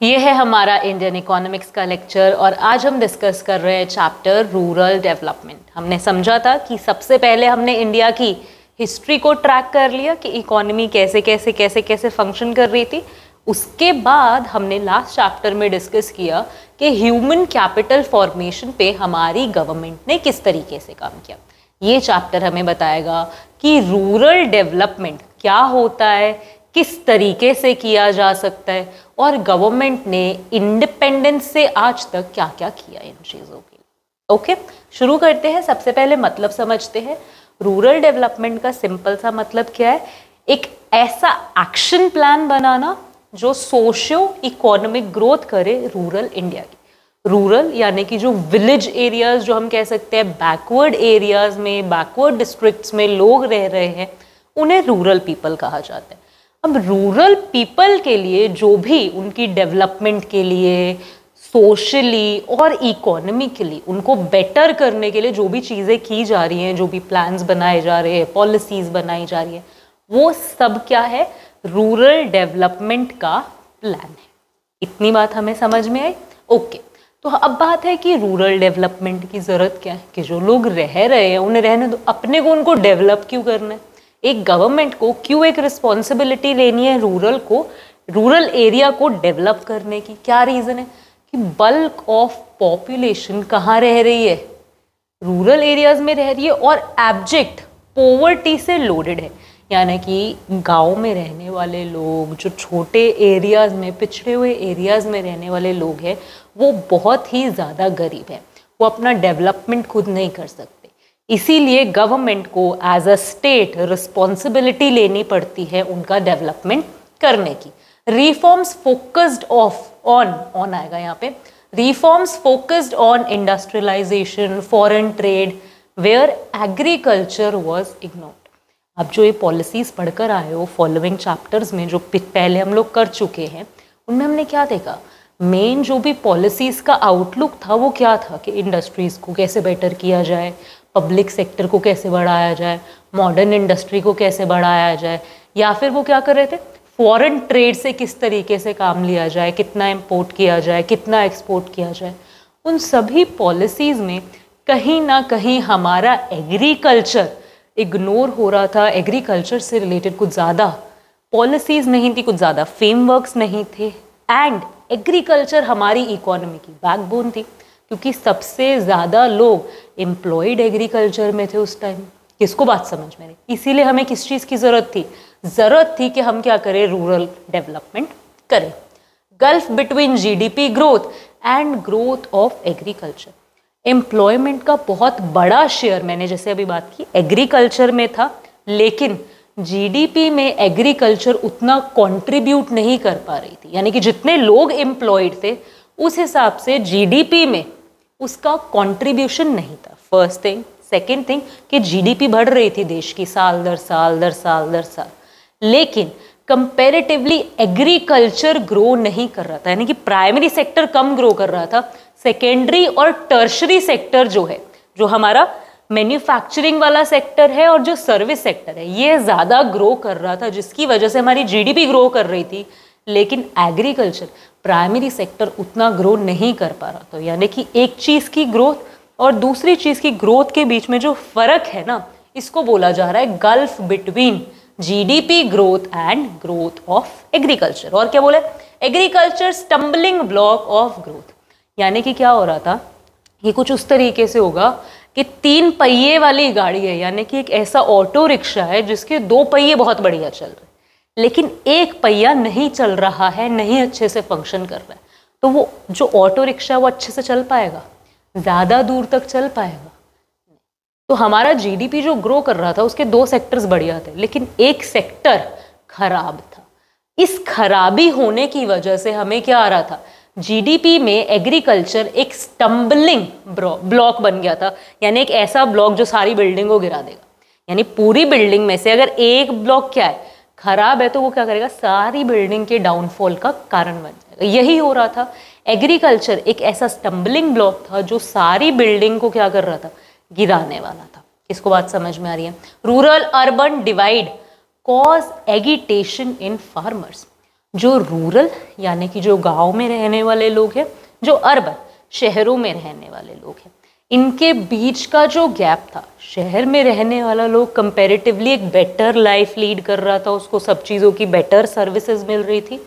ये है हमारा इंडियन इकोनॉमिक्स का लेक्चर और आज हम डिस्कस कर रहे हैं चैप्टर रूरल डेवलपमेंट। हमने समझा था कि सबसे पहले हमने इंडिया की हिस्ट्री को ट्रैक कर लिया कि इकोनॉमी कैसे कैसे कैसे कैसे फंक्शन कर रही थी। उसके बाद हमने लास्ट चैप्टर में डिस्कस किया कि ह्यूमन कैपिटल फॉर्मेशन पे हमारी गवर्नमेंट ने किस तरीके से काम किया। ये चैप्टर हमें बताएगा कि रूरल डेवलपमेंट क्या होता है, किस तरीके से किया जा सकता है और गवर्नमेंट ने इंडिपेंडेंस से आज तक क्या क्या किया इन चीज़ों के लिए। ओके, शुरू करते हैं। सबसे पहले मतलब समझते हैं। रूरल डेवलपमेंट का सिंपल सा मतलब क्या है? एक ऐसा एक्शन प्लान बनाना जो सोशियो इकोनॉमिक ग्रोथ करे रूरल इंडिया की। रूरल यानी कि जो विलेज एरियाज, जो हम कह सकते हैं बैकवर्ड एरियाज में, बैकवर्ड डिस्ट्रिक्ट्स में लोग रह रहे हैं, उन्हें रूरल पीपल कहा जाता है। अब रूरल पीपल के लिए जो भी उनकी डेवलपमेंट के लिए, सोशली और इकोनॉमिकली उनको बेटर करने के लिए जो भी चीज़ें की जा रही हैं, जो भी प्लान्स बनाए जा रहे हैं, पॉलिसीज़ बनाई जा रही हैं, वो सब क्या है? रूरल डेवलपमेंट का प्लान है। इतनी बात हमें समझ में आई? ओके, तो अब बात है कि रूरल डेवलपमेंट की ज़रूरत क्या है? कि जो लोग रह रहे हैं उन्हें रहने दो, अपने को उनको डेवलप क्यों करना है? एक गवर्नमेंट को क्यों एक रिस्पॉन्सिबिलिटी लेनी है रूरल एरिया को डेवलप करने की? क्या रीज़न है? कि बल्क ऑफ पॉपुलेशन कहाँ रह रही है? रूरल एरियाज में रह रही है और एब्जेक्ट पॉवर्टी से लोडेड है। यानी कि गांव में रहने वाले लोग, जो छोटे एरियाज में, पिछड़े हुए एरियाज में रहने वाले लोग हैं, वो बहुत ही ज़्यादा गरीब है। वो अपना डेवलपमेंट खुद नहीं कर सकते। इसीलिए गवर्नमेंट को एज अ स्टेट रिस्पॉन्सिबिलिटी लेनी पड़ती है उनका डेवलपमेंट करने की। रिफॉर्म्स फोकस्ड ऑन आएगा यहाँ पे। Reforms focused on industrialisation, foreign trade, where agriculture was ignored. अब जो ये पॉलिसीज पढ़कर आए हो फॉलोइंग चैप्टर्स में, जो पहले हम लोग कर चुके हैं, उनमें हमने क्या देखा? मेन जो भी पॉलिसीज़ का आउटलुक था वो क्या था? कि इंडस्ट्रीज़ को कैसे बेटर किया जाए, पब्लिक सेक्टर को कैसे बढ़ाया जाए, मॉडर्न इंडस्ट्री को कैसे बढ़ाया जाए, या फिर वो क्या कर रहे थे? फॉरेन ट्रेड से किस तरीके से काम लिया जाए, कितना इंपोर्ट किया जाए, कितना एक्सपोर्ट किया जाए। उन सभी पॉलिसीज़ में कहीं ना कहीं हमारा एग्रीकल्चर इग्नोर हो रहा था। एग्रीकल्चर से रिलेटेड कुछ ज़्यादा पॉलिसीज़ नहीं थी, कुछ ज़्यादा फ्रेमवर्क्स नहीं थे। एंड एग्रीकल्चर हमारी इकोनॉमी की बैकबोन थी, क्योंकि सबसे ज़्यादा लोग एम्प्लॉयड एग्रीकल्चर में थे उस टाइम। किसको बात समझ में आई? इसीलिए हमें किस चीज़ की ज़रूरत थी? ज़रूरत थी कि हम क्या करें? रूरल डेवलपमेंट करें। Gulf between GDP growth and growth of agriculture. Employment का बहुत बड़ा शेयर, मैंने जैसे अभी बात की, एग्रीकल्चर में था, लेकिन जीडीपी में एग्रीकल्चर उतना कंट्रीब्यूट नहीं कर पा रही थी। यानी कि जितने लोग एम्प्लॉयड थे उस हिसाब से जीडीपी में उसका कंट्रीब्यूशन नहीं था। First thing. सेकंड थिंग कि जीडीपी बढ़ रही थी देश की साल दर साल, लेकिन कंपैरेटिवली एग्रीकल्चर ग्रो नहीं कर रहा था। यानी कि प्राइमरी सेक्टर कम ग्रो कर रहा था। सेकेंडरी और टर्शरी सेक्टर जो है, जो हमारा मैन्युफैक्चरिंग वाला सेक्टर है और जो सर्विस सेक्टर है, ये ज़्यादा ग्रो कर रहा था, जिसकी वजह से हमारी जीडीपी ग्रो कर रही थी। लेकिन एग्रीकल्चर, प्राइमरी सेक्टर उतना ग्रो नहीं कर पा रहा। तो यानी कि एक चीज़ की ग्रोथ और दूसरी चीज़ की ग्रोथ के बीच में जो फ़र्क है ना, इसको बोला जा रहा है gulf between GDP growth and growth of agriculture. और क्या बोले? Agriculture stumbling block of growth. यानी कि क्या हो रहा था? ये कुछ उस तरीके से होगा कि 3 पहिए वाली गाड़ी है, यानी कि एक ऐसा ऑटो रिक्शा है जिसके 2 पहिए बहुत बढ़िया चल रहे, लेकिन एक पहिया नहीं चल रहा है, नहीं अच्छे से फंक्शन कर रहा है। तो वो जो ऑटो रिक्शा है वो अच्छे से चल पाएगा? ज़्यादा दूर तक चल पाएगा? तो हमारा जीडीपी जो ग्रो कर रहा था उसके 2 सेक्टर्स बढ़िया थे, लेकिन एक सेक्टर खराब था। इस खराबी होने की वजह से हमें क्या आ रहा था? जीडीपी में एग्रीकल्चर एक स्टम्बलिंग ब्लॉक बन गया था। यानी एक ऐसा ब्लॉक जो सारी बिल्डिंग को गिरा देगा। यानी पूरी बिल्डिंग में से अगर एक ब्लॉक क्या है? खराब है, तो वो क्या करेगा? सारी बिल्डिंग के डाउनफॉल का कारण बन जाएगा। यही हो रहा था। एग्रीकल्चर एक ऐसा स्टम्बलिंग ब्लॉक था जो सारी बिल्डिंग को क्या कर रहा था? गिराने वाला था। इसको बात समझ में आ रही है? Rural urban divide cause agitation in farmers. जो रूरल यानी कि जो गांव में रहने वाले लोग हैं, जो अर्बन शहरों में रहने वाले लोग हैं, इनके बीच का जो गैप था, शहर में रहने वाला लोग कंपैरेटिवली एक बेटर लाइफ लीड कर रहा था, उसको सब चीज़ों की बेटर सर्विसेज मिल रही थी।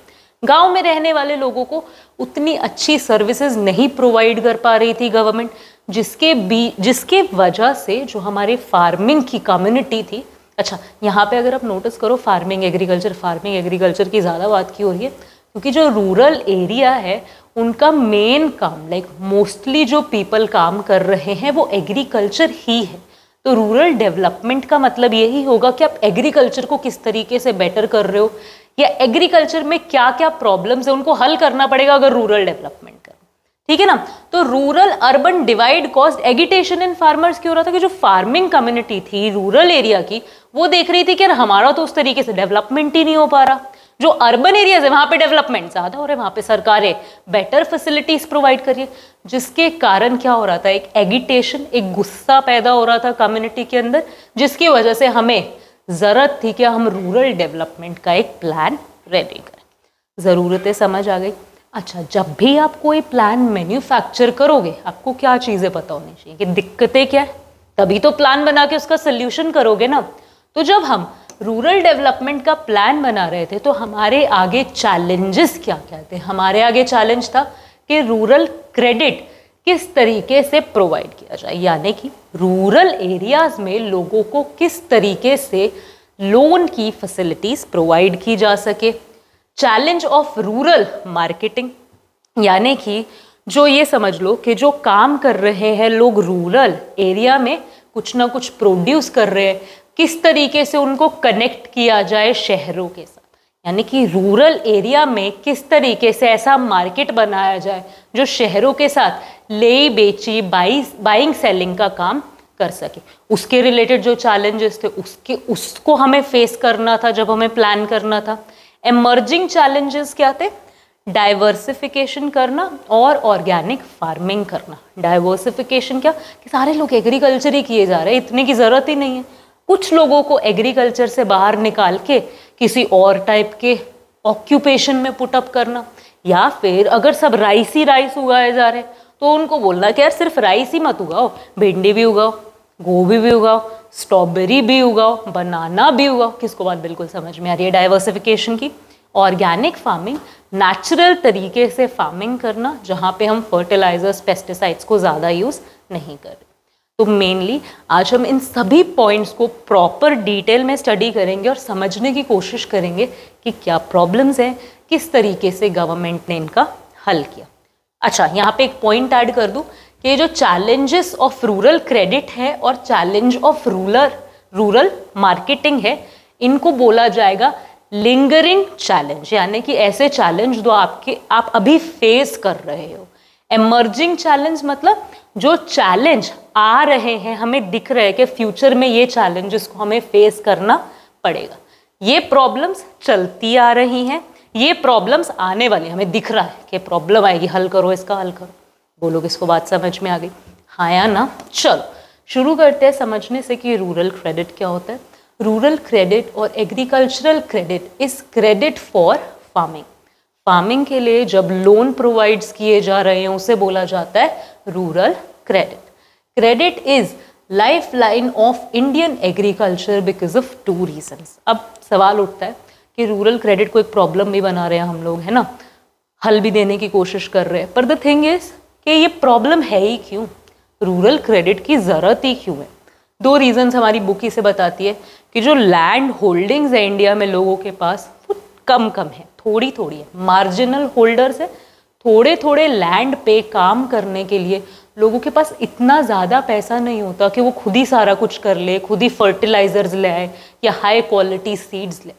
गांव में रहने वाले लोगों को उतनी अच्छी सर्विसेज नहीं प्रोवाइड कर पा रही थी गवर्नमेंट, जिसके वजह से जो हमारे फार्मिंग की कम्युनिटी थी। अच्छा, यहाँ पे अगर आप नोटिस करो फार्मिंग एग्रीकल्चर की ज़्यादा बात की हो रही है, क्योंकि जो रूरल एरिया है उनका मेन काम, लाइक मोस्टली जो पीपल काम कर रहे हैं वो एग्रीकल्चर ही है। तो रूरल डेवलपमेंट का मतलब यही होगा कि आप एग्रीकल्चर को किस तरीके से बेटर कर रहे हो, या एग्रीकल्चर में क्या क्या प्रॉब्लम्स है उनको हल करना पड़ेगा अगर रूरल डेवलपमेंट कर, ठीक है ना। तो rural urban divide caused agitation in farmers क्यों हो रहा था कि जो फार्मिंग कम्युनिटी थी रूरल एरिया की, वो देख रही थी कि हमारा तो उस तरीके से डेवलपमेंट ही नहीं हो पा रहा। जो अर्बन एरियाज है वहां पे डेवलपमेंट ज्यादा हो रहा है, वहां पे सरकारें बेटर फैसिलिटीज प्रोवाइड करिए, जिसके कारण क्या हो रहा था, एक एगिटेशन, एक गुस्सा पैदा हो रहा था कम्युनिटी के अंदर, जिसकी वजह से हमें जरूरत थी कि हम रूरल डेवलपमेंट का एक प्लान रेडी करें। ज़रूरतें समझ आ गई। अच्छा, जब भी आप कोई प्लान मैन्युफैक्चर करोगे आपको क्या चीज़ें पता होनी चाहिए कि दिक्कतें क्या है, तभी तो प्लान बना के उसका सोल्यूशन करोगे ना। तो जब हम रूरल डेवलपमेंट का प्लान बना रहे थे तो हमारे आगे चैलेंजेस क्या क्या थे। हमारे आगे चैलेंज था कि रूरल क्रेडिट किस तरीके से प्रोवाइड किया जाए, यानी कि रूरल एरियाज में लोगों को किस तरीके से लोन की फैसिलिटीज प्रोवाइड की जा सके। चैलेंज ऑफ रूरल मार्केटिंग, यानी कि जो ये समझ लो कि जो काम कर रहे हैं लोग रूरल एरिया में, कुछ ना कुछ प्रोड्यूस कर रहे हैं, किस तरीके से उनको कनेक्ट किया जाए शहरों के साथ, यानी कि रूरल एरिया में किस तरीके से ऐसा मार्केट बनाया जाए जो शहरों के साथ ले बेची बाइंग सेलिंग का काम कर सके। उसके रिलेटेड जो चैलेंजेस थे उसको हमें फेस करना था जब हमें प्लान करना था। एमर्जिंग चैलेंजेस क्या थे, डाइवर्सिफिकेशन करना और ऑर्गेनिक फार्मिंग करना। डाइवर्सिफिकेशन क्या कि सारे लोग एग्रीकल्चर ही किए जा रहे हैं, इतने की ज़रूरत ही नहीं है। कुछ लोगों को एग्रीकल्चर से बाहर निकाल के किसी और टाइप के ऑक्यूपेशन में पुटअप करना, या फिर अगर सब राइस ही राइस उगाए जा रहे हैं तो उनको बोलना कि यार सिर्फ राइस ही मत उगाओ, भिंडी भी उगाओ, गोभी भी उगाओ, स्ट्रॉबेरी भी उगाओ, बनाना भी उगाओ। किसको बात बिल्कुल समझ में आ रही है डाइवर्सिफिकेशन की। ऑर्गेनिक फार्मिंग, नेचुरल तरीके से फार्मिंग करना जहाँ पे हम फर्टिलाइजर्स पेस्टिसाइड्स को ज़्यादा यूज़ नहीं कर रहे। तो मेनली आज हम इन सभी पॉइंट्स को प्रॉपर डिटेल में स्टडी करेंगे और समझने की कोशिश करेंगे कि क्या प्रॉब्लम्स हैं, किस तरीके से गवर्नमेंट ने इनका हल किया। अच्छा, यहाँ पे एक पॉइंट ऐड कर दूँ कि जो चैलेंजेस ऑफ रूरल क्रेडिट है और चैलेंज ऑफ रूरल मार्केटिंग है, इनको बोला जाएगा लिंगरिंग चैलेंज, यानी कि ऐसे चैलेंज जो आप अभी फेस कर रहे हो। एमर्जिंग चैलेंज मतलब जो चैलेंज आ रहे हैं, हमें दिख रहे हैं कि फ्यूचर में ये चैलेंजेस को हमें फेस करना पड़ेगा। ये प्रॉब्लम्स चलती आ रही हैं, ये प्रॉब्लम्स आने वाली, हमें दिख रहा है कि प्रॉब्लम आएगी, हल करो इसका, हल करो। बोलो किसको बात समझ में आ गई, हाँ या ना। चलो शुरू करते हैं समझने से कि रूरल क्रेडिट क्या होता है। रूरल क्रेडिट और agricultural credit is credit for farming. Farming के लिए जब लोन प्रोवाइड्स किए जा रहे हैं उसे बोला जाता है rural credit. Credit is lifeline of Indian agriculture because of 2 reasons. अब सवाल उठता है कि रूरल क्रेडिट को एक प्रॉब्लम भी बना रहे हैं हम लोग, है ना, हल भी देने की कोशिश कर रहे हैं, पर द थिंग इज कि ये प्रॉब्लम है ही क्यों, रूरल क्रेडिट की ज़रूरत ही क्यों है। 2 रीजन्स हमारी बुक ही से बताती है कि जो लैंड होल्डिंग्स है इंडिया में लोगों के पास वो कम है, थोड़ी है, मार्जिनल होल्डर्स है। थोड़े लैंड पे काम करने के लिए लोगों के पास इतना ज़्यादा पैसा नहीं होता कि वो खुद ही सारा कुछ कर ले, खुद ही फर्टिलाइजर्स ले आए या हाई क्वालिटी सीड्स ले।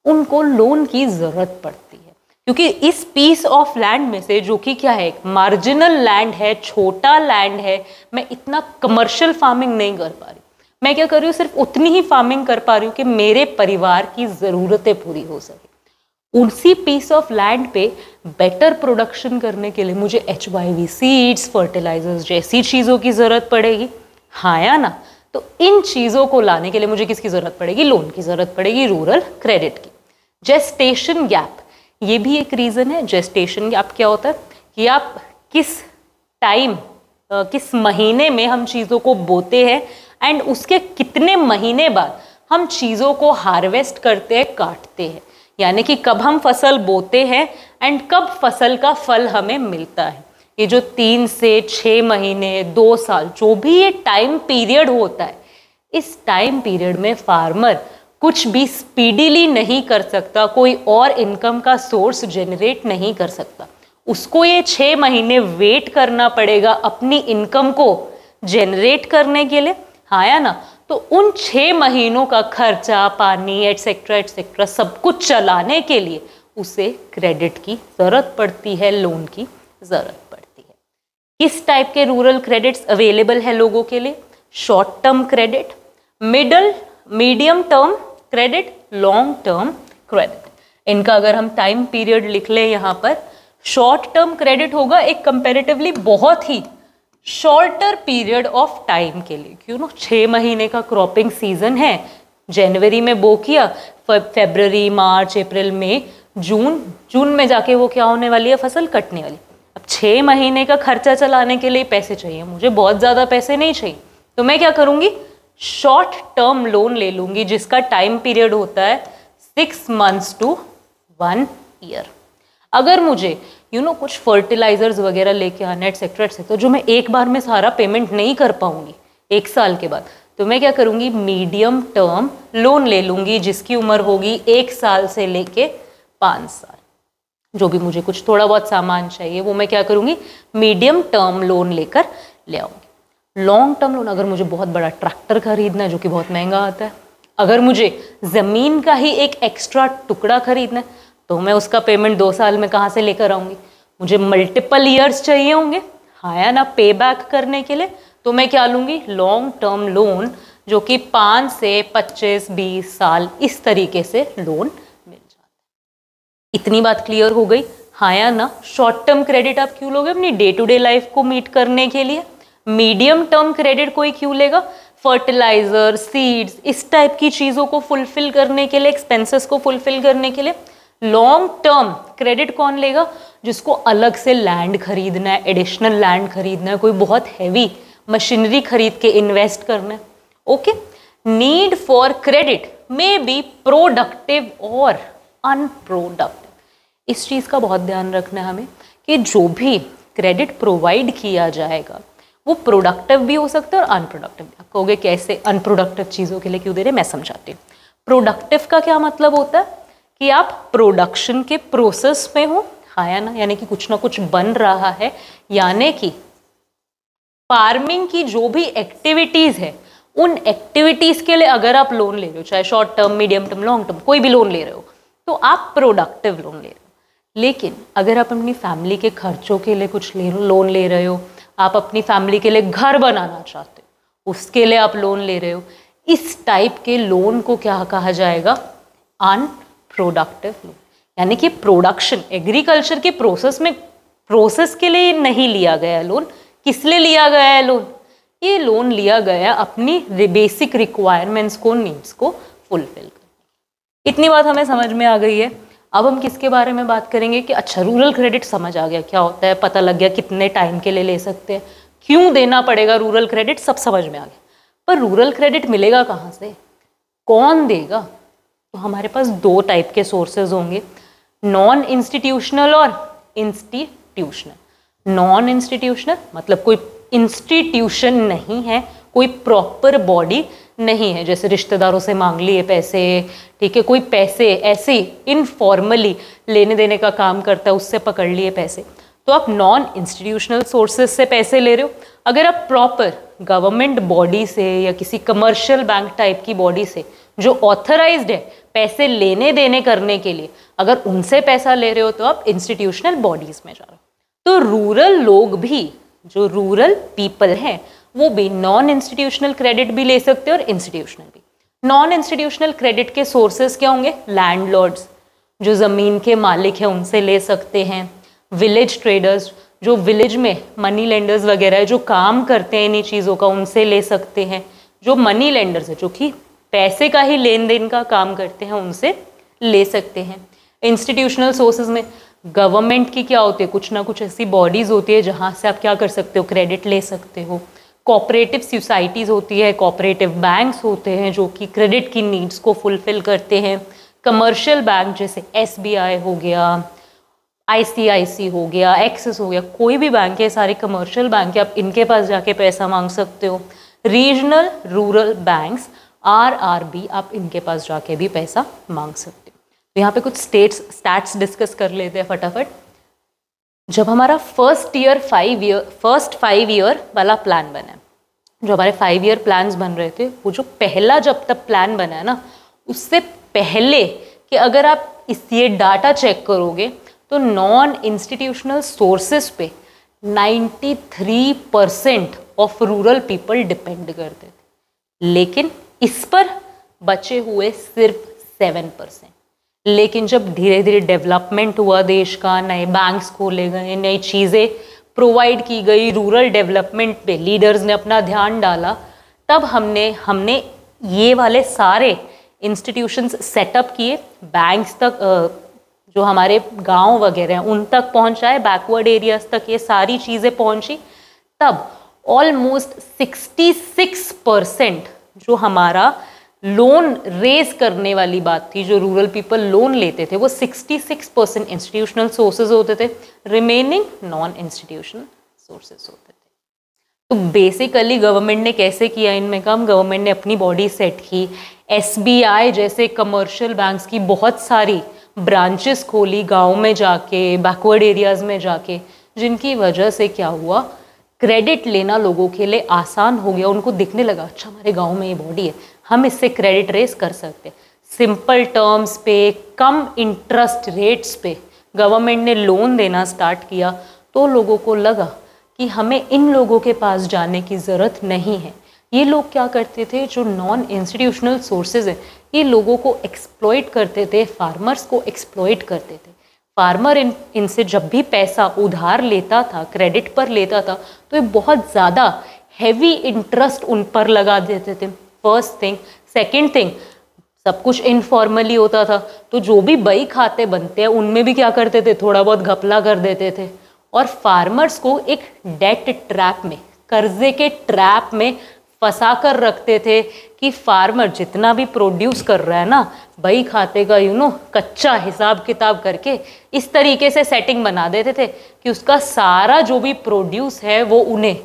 उनको लोन की ज़रूरत पड़ती है क्योंकि इस पीस ऑफ लैंड में से, जो कि क्या है, मार्जिनल लैंड है, छोटा लैंड है, मैं इतना कमर्शियल फार्मिंग नहीं कर पा रही। मैं क्या कर रही हूँ, सिर्फ उतनी ही फार्मिंग कर पा रही हूँ कि मेरे परिवार की ज़रूरतें पूरी हो सके। उसी पीस ऑफ लैंड पे बेटर प्रोडक्शन करने के लिए मुझे HYV सीड्स, फर्टिलाइजर्स जैसी चीज़ों की ज़रूरत पड़ेगी, हाँ या ना। तो इन चीज़ों को लाने के लिए मुझे किसकी ज़रूरत पड़ेगी, लोन की ज़रूरत पड़ेगी, रूरल क्रेडिट की। जेस्टेशन गैप, ये भी एक रीज़न है। जेस्टेशन आप क्या होता है कि आप किस टाइम किस महीने में हम चीज़ों को बोते हैं एंड उसके कितने महीने बाद हम चीज़ों को हार्वेस्ट करते हैं, काटते हैं, यानी कि कब हम फसल बोते हैं एंड कब फसल का फल हमें मिलता है। ये जो 3 से 6 महीने 2 साल जो भी ये टाइम पीरियड होता है, इस टाइम पीरियड में फार्मर कुछ भी स्पीडीली नहीं कर सकता, कोई और इनकम का सोर्स जनरेट नहीं कर सकता। उसको ये 6 महीने वेट करना पड़ेगा अपनी इनकम को जनरेट करने के लिए, हाँ या ना। तो उन 6 महीनों का खर्चा पानी एटसेट्रा एटसेट्रा सब कुछ चलाने के लिए उसे क्रेडिट की ज़रूरत पड़ती है, लोन की ज़रूरत पड़ती है। किस टाइप के रूरल क्रेडिट्स अवेलेबल है लोगों के लिए? Short term credit, medium term credit, long term credit. इनका अगर हम टाइम पीरियड लिख लें यहाँ पर, शॉर्ट टर्म क्रेडिट होगा एक कंपैरेटिवली बहुत ही शॉर्टर पीरियड ऑफ टाइम के लिए, क्यों ना 6 महीने का क्रॉपिंग सीजन है। जनवरी में बो किया, फरवरी मार्च अप्रैल मई जून में जाके वो क्या होने वाली है, फसल कटने वाली। अब 6 महीने का खर्चा चलाने के लिए पैसे चाहिए, मुझे बहुत ज़्यादा पैसे नहीं चाहिए, तो मैं क्या करूँगी, शॉर्ट टर्म लोन ले लूँगी जिसका टाइम पीरियड होता है 6 months to 1 year। अगर मुझे कुछ फर्टिलाइजर्स वगैरह लेके आना एटसेट्रा एटसेट्रा, जो मैं एक बार में सारा पेमेंट नहीं कर पाऊंगी 1 साल के बाद, तो मैं क्या करूंगी, मीडियम टर्म लोन ले लूंगी जिसकी उम्र होगी 1 साल से लेके 5 साल। जो भी मुझे कुछ थोड़ा बहुत सामान चाहिए वो मैं क्या करूंगी, मीडियम टर्म लोन लेकर ले आऊंगी। लॉन्ग टर्म लोन, अगर मुझे बहुत बड़ा ट्रैक्टर खरीदना है जो कि बहुत महंगा आता है, अगर मुझे ज़मीन का ही एक एक्स्ट्रा टुकड़ा खरीदना है, तो मैं उसका पेमेंट 2 साल में कहाँ से लेकर आऊँगी, मुझे मल्टीपल ईयर्स चाहिए होंगे, हाँ या ना, पे बैक करने के लिए। तो मैं क्या लूँगी, लॉन्ग टर्म लोन जो कि 5 से 25-20 साल इस तरीके से लोन मिल जाता है। इतनी बात क्लियर हो गई, हाँ या ना। शॉर्ट टर्म क्रेडिट आप क्यों लोगे, अपनी डे टू डे लाइफ को मीट करने के लिए। मीडियम टर्म क्रेडिट कोई क्यों लेगा, फर्टिलाइजर सीड्स इस टाइप की चीज़ों को फुलफिल करने के लिए, एक्सपेंसेस को फुलफिल करने के लिए। लॉन्ग टर्म क्रेडिट कौन लेगा, जिसको अलग से लैंड खरीदना है, एडिशनल लैंड खरीदना है, कोई बहुत हैवी मशीनरी खरीद के इन्वेस्ट करना है। Okay, need for credit may be productive और अनप्रोडक्टिव। इस चीज़ का बहुत ध्यान रखना है हमें कि जो भी क्रेडिट प्रोवाइड किया जाएगा वो प्रोडक्टिव भी हो सकता है और अनप्रोडक्टिव भी। आप कहोगे कैसे, अनप्रोडक्टिव चीज़ों के लिए क्यों दे रहे, मैं समझाती हूँ। प्रोडक्टिव का क्या मतलब होता है कि आप प्रोडक्शन के प्रोसेस में हो, हाँ या ना, यानी कि कुछ ना कुछ बन रहा है, यानी कि फार्मिंग की जो भी एक्टिविटीज़ है उन एक्टिविटीज़ के लिए अगर आप लोन ले रहे हो, चाहे short term medium term long term कोई भी लोन ले रहे हो, तो आप प्रोडक्टिव लोन ले रहे हो। लेकिन अगर आप अपनी फैमिली के खर्चों के लिए कुछ लोन ले रहे हो, आप अपनी फैमिली के लिए घर बनाना चाहते हो, उसके लिए आप लोन ले रहे हो, इस टाइप के लोन को क्या कहा जाएगा, अनप्रोडक्टिव लोन। यानी कि प्रोडक्शन एग्रीकल्चर के प्रोसेस के लिए नहीं लिया गया लोन। किस लिए लिया गया है लोन, ये लोन लिया गया अपनी बेसिक रिक्वायरमेंट्स को, नीड्स को फुलफिल करने। इतनी बात हमें समझ में आ गई है। अब हम किसके बारे में बात करेंगे कि अच्छा रूरल क्रेडिट समझ आ गया क्या होता है, पता लग गया कितने टाइम के लिए ले सकते हैं, क्यों देना पड़ेगा रूरल क्रेडिट, सब समझ में आ गया। पर रूरल क्रेडिट मिलेगा कहाँ से, कौन देगा? तो हमारे पास 2 टाइप के सोर्सेज होंगे, नॉन इंस्टीट्यूशनल और इंस्टीट्यूशनल। नॉन इंस्टीट्यूशनल मतलब कोई इंस्टीट्यूशन नहीं है, कोई प्रॉपर बॉडी नहीं है, जैसे रिश्तेदारों से मांग लिए पैसे, ठीक है, कोई पैसे ऐसे इनफॉर्मली लेने देने का काम करता है, उससे पकड़ लिए पैसे, तो आप नॉन इंस्टीट्यूशनल सोर्सेज से पैसे ले रहे हो। अगर आप प्रॉपर गवर्नमेंट बॉडी से या किसी कमर्शियल बैंक टाइप की बॉडी से जो ऑथराइज्ड है पैसे लेने देने करने के लिए, अगर उनसे पैसा ले रहे हो तो आप इंस्टीट्यूशनल बॉडीज में जा रहे हो। तो रूरल लोग भी, जो रूरल पीपल हैं, वो भी नॉन इंस्टीट्यूशनल क्रेडिट भी ले सकते हैं और इंस्टीट्यूशनल भी। नॉन इंस्टीट्यूशनल क्रेडिट के सोर्सेज क्या होंगे, लैंडलॉर्ड्स जो ज़मीन के मालिक हैं उनसे ले सकते हैं, विलेज ट्रेडर्स जो विलेज में मनी लेंडर्स वगैरह है जो काम करते हैं इन्हीं चीज़ों का, उनसे ले सकते हैं, जो मनी लेंडर्स है जो कि पैसे का ही लेन देन का काम करते हैं उनसे ले सकते हैं। इंस्टीट्यूशनल सोर्सेज में गवर्नमेंट की क्या होती है, कुछ ना कुछ ऐसी बॉडीज होती है जहाँ से आप क्या कर सकते हो, क्रेडिट ले सकते हो। कोऑपरेटिव सोसाइटीज़ होती है, कोऑपरेटिव बैंक्स होते हैं जो कि क्रेडिट की नीड्स को फुलफिल करते हैं। कमर्शियल बैंक जैसे SBI हो गया, ICIC हो गया, एक्सिस हो गया, कोई भी बैंक है, सारे कमर्शियल बैंक है, आप इनके पास जाके पैसा मांग सकते हो। रीजनल रूरल बैंक्स RRB, आप इनके पास जाके भी पैसा मांग सकते हो। तो यहाँ पे कुछ स्टैट्स डिस्कस कर लेते हैं फटाफट। जब हमारा फर्स्ट 5 ईयर वाला प्लान बना है, जो हमारे 5 ईयर प्लान्स बन रहे थे, वो जो पहला जब तक प्लान बना है ना, उससे पहले कि अगर आप ये डाटा चेक करोगे तो नॉन इंस्टीट्यूशनल सोर्सेस पे 93% ऑफ रूरल पीपल डिपेंड करते थे, लेकिन इस पर बचे हुए सिर्फ 7%। लेकिन जब धीरे धीरे डेवलपमेंट हुआ देश का, नए बैंक्स खोले गए, नई चीज़ें प्रोवाइड की गई, रूरल डेवलपमेंट पे लीडर्स ने अपना ध्यान डाला, तब हमने ये वाले सारे इंस्टीट्यूशंस सेटअप किए, बैंक्स तक जो हमारे गांव वगैरह हैं उन तक पहुंचाए, बैकवर्ड एरियाज तक ये सारी चीज़ें पहुंची। तब ऑलमोस्ट 66% जो हमारा लोन रेज करने वाली बात थी, जो रूरल पीपल लोन लेते थे, वो 66% इंस्टीट्यूशनल सोर्सेज होते थे, रिमेनिंग नॉन इंस्टीट्यूशनल सोर्सेज होते थे। तो बेसिकली गवर्नमेंट ने कैसे किया इनमें काम, गवर्नमेंट ने अपनी बॉडी सेट की, SBI जैसे कमर्शियल बैंक्स की बहुत सारी ब्रांचेस खोली गांव में जाके, बैकवर्ड एरियाज में जाके, जिनकी वजह से क्या हुआ, क्रेडिट लेना लोगों के लिए आसान हो गया। उनको दिखने लगा, अच्छा हमारे गांव में ये बॉडी है, हम इससे क्रेडिट रेस कर सकते हैं। सिंपल टर्म्स पे, कम इंटरेस्ट रेट्स पे गवर्नमेंट ने लोन देना स्टार्ट किया, तो लोगों को लगा कि हमें इन लोगों के पास जाने की ज़रूरत नहीं है। ये लोग क्या करते थे, जो नॉन इंस्टीट्यूशनल सोर्सेज हैं, ये लोगों को एक्सप्लॉइट करते थे, फार्मर्स को एक्सप्लॉइट करते थे। फार्मर इनसे जब भी पैसा उधार लेता था, क्रेडिट पर लेता था, तो ये बहुत ज़्यादा हैवी इंटरेस्ट उन पर लगा देते थे, फर्स्ट थिंग। सेकेंड थिंग, सब कुछ इनफॉर्मली होता था, तो जो भी बही खाते बनते हैं उनमें भी क्या करते थे, थोड़ा बहुत घपला कर देते थे, और फार्मर्स को एक डेट ट्रैप में, कर्जे के ट्रैप में फंसा कर रखते थे कि फार्मर जितना भी प्रोड्यूस कर रहा है ना, बही खाते का कच्चा हिसाब किताब करके इस तरीके से सेटिंग बना देते थे कि उसका सारा जो भी प्रोड्यूस है वो उन्हें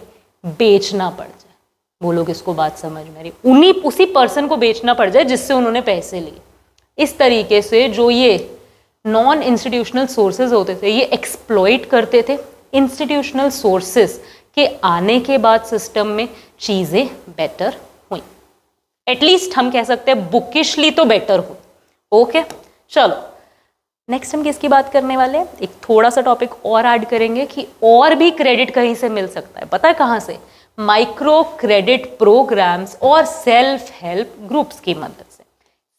बेचना पड़ जाए। बोलो किसको बात समझ में रही, उसी पर्सन को बेचना पड़ जाए जिससे उन्होंने पैसे लिए। इस तरीके से जो ये नॉन इंस्टीट्यूशनल सोर्सेज होते थे, ये एक्सप्लॉइट करते थे। इंस्टीट्यूशनल सोर्सेज के आने के बाद सिस्टम में चीज़ें बेटर हुई, एटलीस्ट हम कह सकते हैं बुकिशली तो बेटर हुई। ओके, चलो नेक्स्ट हम किसकी बात करने वाले हैं, एक थोड़ा सा टॉपिक और ऐड करेंगे कि और भी क्रेडिट कहीं से मिल सकता है। पता है कहाँ से? माइक्रो क्रेडिट प्रोग्राम्स और सेल्फ हेल्प ग्रुप्स की मदद से।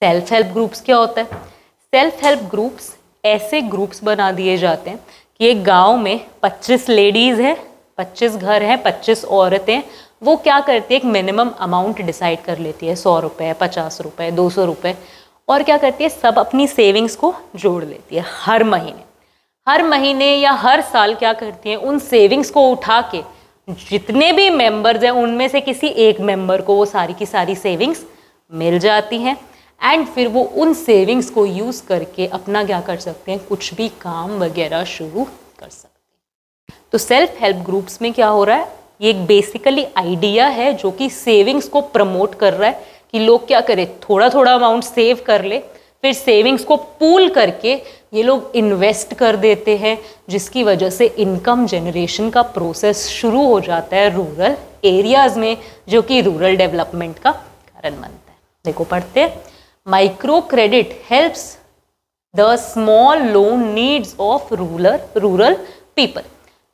सेल्फ हेल्प ग्रुप्स क्या होता है? सेल्फ हेल्प ग्रुप्स ऐसे ग्रुप्स बना दिए जाते हैं कि एक गांव में 25 लेडीज़ हैं, 25 घर हैं, 25 औरतें, वो क्या करती है, एक मिनिमम अमाउंट डिसाइड कर लेती है, 100 रुपये, 50 रुपये, 200 रुपये, और क्या करती है, सब अपनी सेविंग्स को जोड़ लेती है। हर महीने या हर साल क्या करती है, उन सेविंग्स को उठा के जितने भी मेंबर्स हैं उनमें से किसी एक मेंबर को वो सारी की सारी सेविंग्स मिल जाती हैं, एंड फिर वो उन सेविंग्स को यूज़ करके अपना क्या कर सकते हैं, कुछ भी काम वगैरह शुरू कर सकते हैं। तो सेल्फ हेल्प ग्रुप्स में क्या हो रहा है, ये एक बेसिकली आइडिया है जो कि सेविंग्स को प्रमोट कर रहा है कि लोग क्या करें, थोड़ा थोड़ा अमाउंट सेव कर ले, फिर सेविंग्स को पूल करके ये लोग इन्वेस्ट कर देते हैं, जिसकी वजह से इनकम जनरेशन का प्रोसेस शुरू हो जाता है रूरल एरियाज में, जो कि रूरल डेवलपमेंट का कारण बनता है। देखो पढ़ते हैं, micro credit helps the small loan needs of rural people.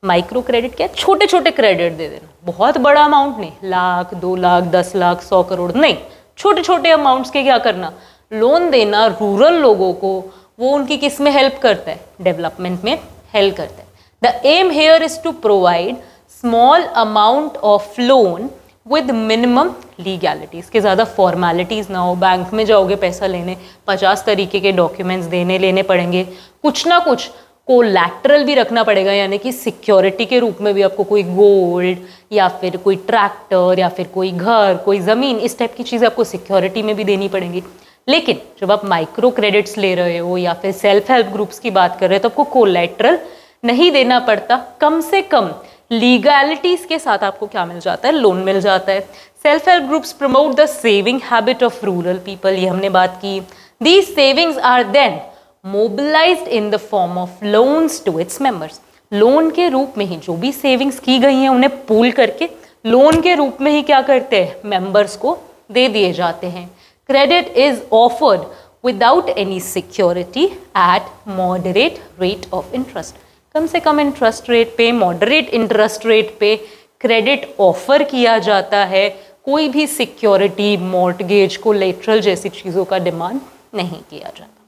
Micro credit क्या है, छोटे छोटे क्रेडिट दे देना, बहुत बड़ा अमाउंट नहीं, लाख, 2 लाख, 10 लाख, 100 करोड़ नहीं, छोटे छोटे अमाउंट्स के क्या करना, लोन देना रूरल लोगों को। वो उनकी किस में हेल्प करता है, डेवलपमेंट में हेल्प करता है। The aim here is to provide small amount of loan with minimum legalities, के ज़्यादा फॉर्मेलिटीज़ ना हो। बैंक में जाओगे पैसा लेने, 50 तरीके के डॉक्यूमेंट्स लेने पड़ेंगे, कुछ ना कुछ कोलैटरल भी रखना पड़ेगा, यानी कि सिक्योरिटी के रूप में भी आपको कोई गोल्ड या फिर कोई ट्रैक्टर या फिर कोई घर, कोई ज़मीन, इस टाइप की चीज़ें आपको सिक्योरिटी में भी देनी पड़ेंगी। लेकिन जब आप माइक्रो क्रेडिट्स ले रहे हो या फिर सेल्फ हेल्प ग्रुप्स की बात कर रहे हो तो आपको कोलैटरल नहीं देना पड़ता। कम से कम लीगैलिटीज़ के साथ आपको क्या मिल जाता है, लोन मिल जाता है। Self help groups promote the saving habit of rural people, ये हमने बात की। These savings are then mobilised in the form of loans to its members, loan के रूप में ही जो भी सेविंग्स की गई हैं उन्हें पूल करके लोन के रूप में ही क्या करते हैं, मेंबर्स को दे दिए जाते हैं। Credit is offered without any security at moderate rate of interest, कम से कम इंटरेस्ट रेट पे, मॉडरेट इंटरेस्ट रेट पे क्रेडिट ऑफर किया जाता है। कोई भी सिक्योरिटी, मॉर्टगेज, कोलेटरल जैसी चीज़ों का डिमांड नहीं किया जाता।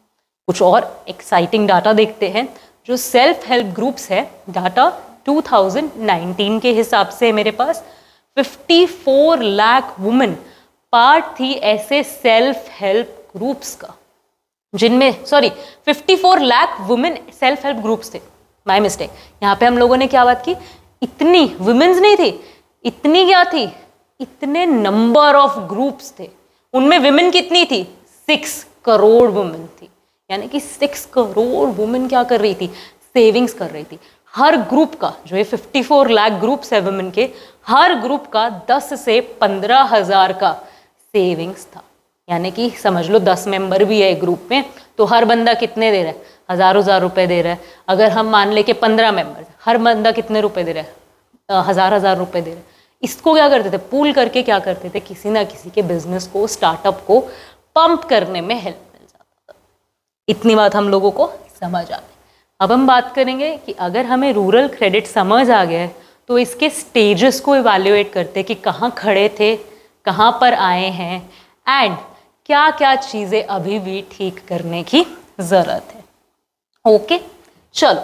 कुछ और एक्साइटिंग डाटा देखते हैं। जो सेल्फ हेल्प ग्रुप्स है, डाटा 2019 के हिसाब से मेरे पास 54 लाख वुमेन पार्ट थी ऐसे सेल्फ हेल्प ग्रुप्स का, जिनमें 54 lakh women self help groups थे। माय मिस्टेक, यहाँ पे हम लोगों ने क्या बात की, इतनी वुमेन्स नहीं थी, इतनी क्या थी, इतने नंबर ऑफ ग्रुप्स थे। उनमें वुमेन कितनी थी, 6 करोड़ वुमेन थी, यानी कि 6 करोड़ वुमेन क्या कर रही थी, सेविंग्स कर रही थी। हर ग्रुप का, जो ये 54 लाख ग्रुप्स है वुमेन के, हर ग्रुप का 10 से 15 हज़ार का सेविंग्स था। यानी कि समझ लो 10 मेंबर भी है एक ग्रुप में, तो हर बंदा कितने दे रहा है, हज़ार रुपए दे रहा है। अगर हम मान ले कि 15 मेंबर, हर बंदा कितने रुपए दे रहा है, हज़ार रुपए दे रहा है। इसको क्या करते थे, पूल करके क्या करते थे, किसी ना किसी के बिजनेस को, स्टार्टअप को पंप करने में हेल्प मिल जाता था। इतनी बात हम लोगों को समझ आ गई। अब हम बात करेंगे कि अगर हमें रूरल क्रेडिट समझ आ गया है तो इसके स्टेजेस को इवैल्यूएट करते कि कहाँ खड़े थे, कहाँ पर आए हैं, एंड क्या क्या चीज़ें अभी भी ठीक करने की ज़रूरत है। ओके, चलो।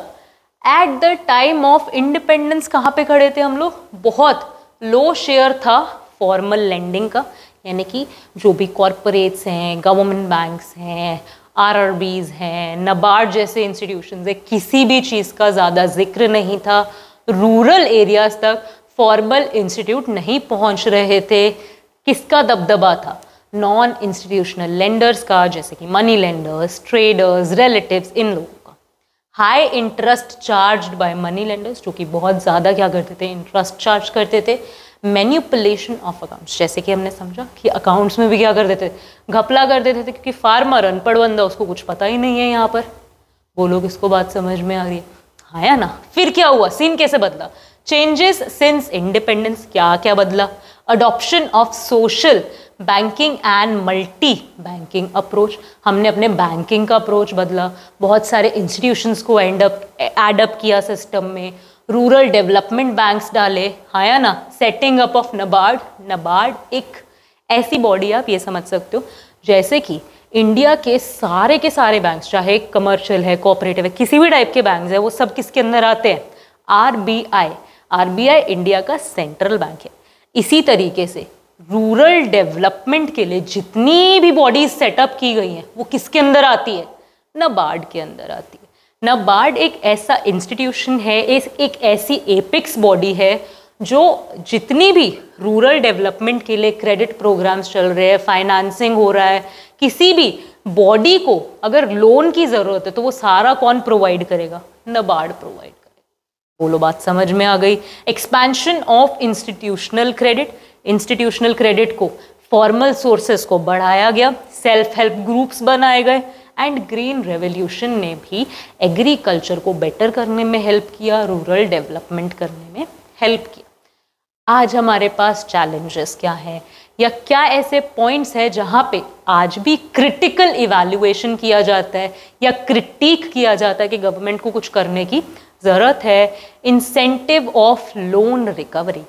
At the time of independence कहाँ पे खड़े थे हम लोग, बहुत लो शेयर था फॉर्मल लेंडिंग का, यानी कि जो भी कॉरपोरेट्स हैं, गवर्नमेंट बैंक्स हैं, आरआरबीज हैं, नबार्ड जैसे इंस्टीट्यूशंस है, किसी भी चीज़ का ज़्यादा जिक्र नहीं था। रूरल एरियाज तक फॉर्मल इंस्टीट्यूट नहीं पहुंच रहे थे। किसका दबदबा था, नॉन इंस्टीट्यूशनल लेंडर्स का, जैसे कि मनी लेंडर्स, ट्रेडर्स, रिलेटिव्स, इन लोगों का। High interest charged bye money lenders, जो कि बहुत ज़्यादा क्या करते थे, इंटरेस्ट चार्ज करते थे। मैन्युपुलेशन ऑफ अकाउंट्स, जैसे कि हमने समझा कि अकाउंट्स में भी क्या कर देते थे, घपला कर देते थे, क्योंकि फार्मर अनपढ़ बंदा, उसको कुछ पता ही नहीं है। यहाँ पर बोलो किसको बात समझ में आ रही है, हाँ या ना। फिर क्या हुआ, सीन कैसे बदला, चेंजेस सिंस इंडिपेंडेंस, क्या क्या बदला, adoption of social banking and multi banking approach, हमने अपने बैंकिंग का अप्रोच बदला, बहुत सारे इंस्टीट्यूशंस को एडअप किया सिस्टम में, रूरल डेवलपमेंट बैंक्स डाले, हाँ या ना। Setting up of NABARD, NABARD एक ऐसी बॉडी, आप ये समझ सकते हो जैसे कि इंडिया के सारे बैंक्स, चाहे कमर्शियल है, कोऑपरेटिव है, किसी भी टाइप के बैंक्स है, वो सब किसके अंदर आते हैं, आरबीआई। आरबीआई इंडिया का सेंट्रल बैंक है। इसी तरीके से रूरल डेवलपमेंट के लिए जितनी भी बॉडीज सेटअप की गई हैं वो किसके अंदर आती है, नबार्ड के अंदर आती है। नबार्ड एक ऐसा इंस्टीट्यूशन है, एक ऐसी एपिक्स बॉडी है जो जितनी भी रूरल डेवलपमेंट के लिए क्रेडिट प्रोग्राम्स चल रहे हैं, फाइनेंसिंग हो रहा है, किसी भी बॉडी को अगर लोन की ज़रूरत है तो वो सारा कौन प्रोवाइड करेगा, नबार्ड प्रोवाइड करेगा। बोलो बात समझ में आ गई। Expansion of institutional credit, institutional credit को, फॉर्मल सोर्सेस को बढ़ाया गया, सेल्फ हेल्प ग्रुप्स बनाए गए, एंड ग्रीन रेवोल्यूशन ने भी एग्रीकल्चर को बेटर करने में हेल्प किया, रूरल डेवलपमेंट करने में हेल्प किया। आज हमारे पास चैलेंजेस क्या हैं, या क्या ऐसे पॉइंट्स हैं जहाँ पे आज भी क्रिटिकल इवैल्यूएशन किया जाता है या क्रिटिक किया जाता है कि गवर्नमेंट को कुछ करने की ज़रूरत है। इंसेंटिव ऑफ लोन रिकवरी,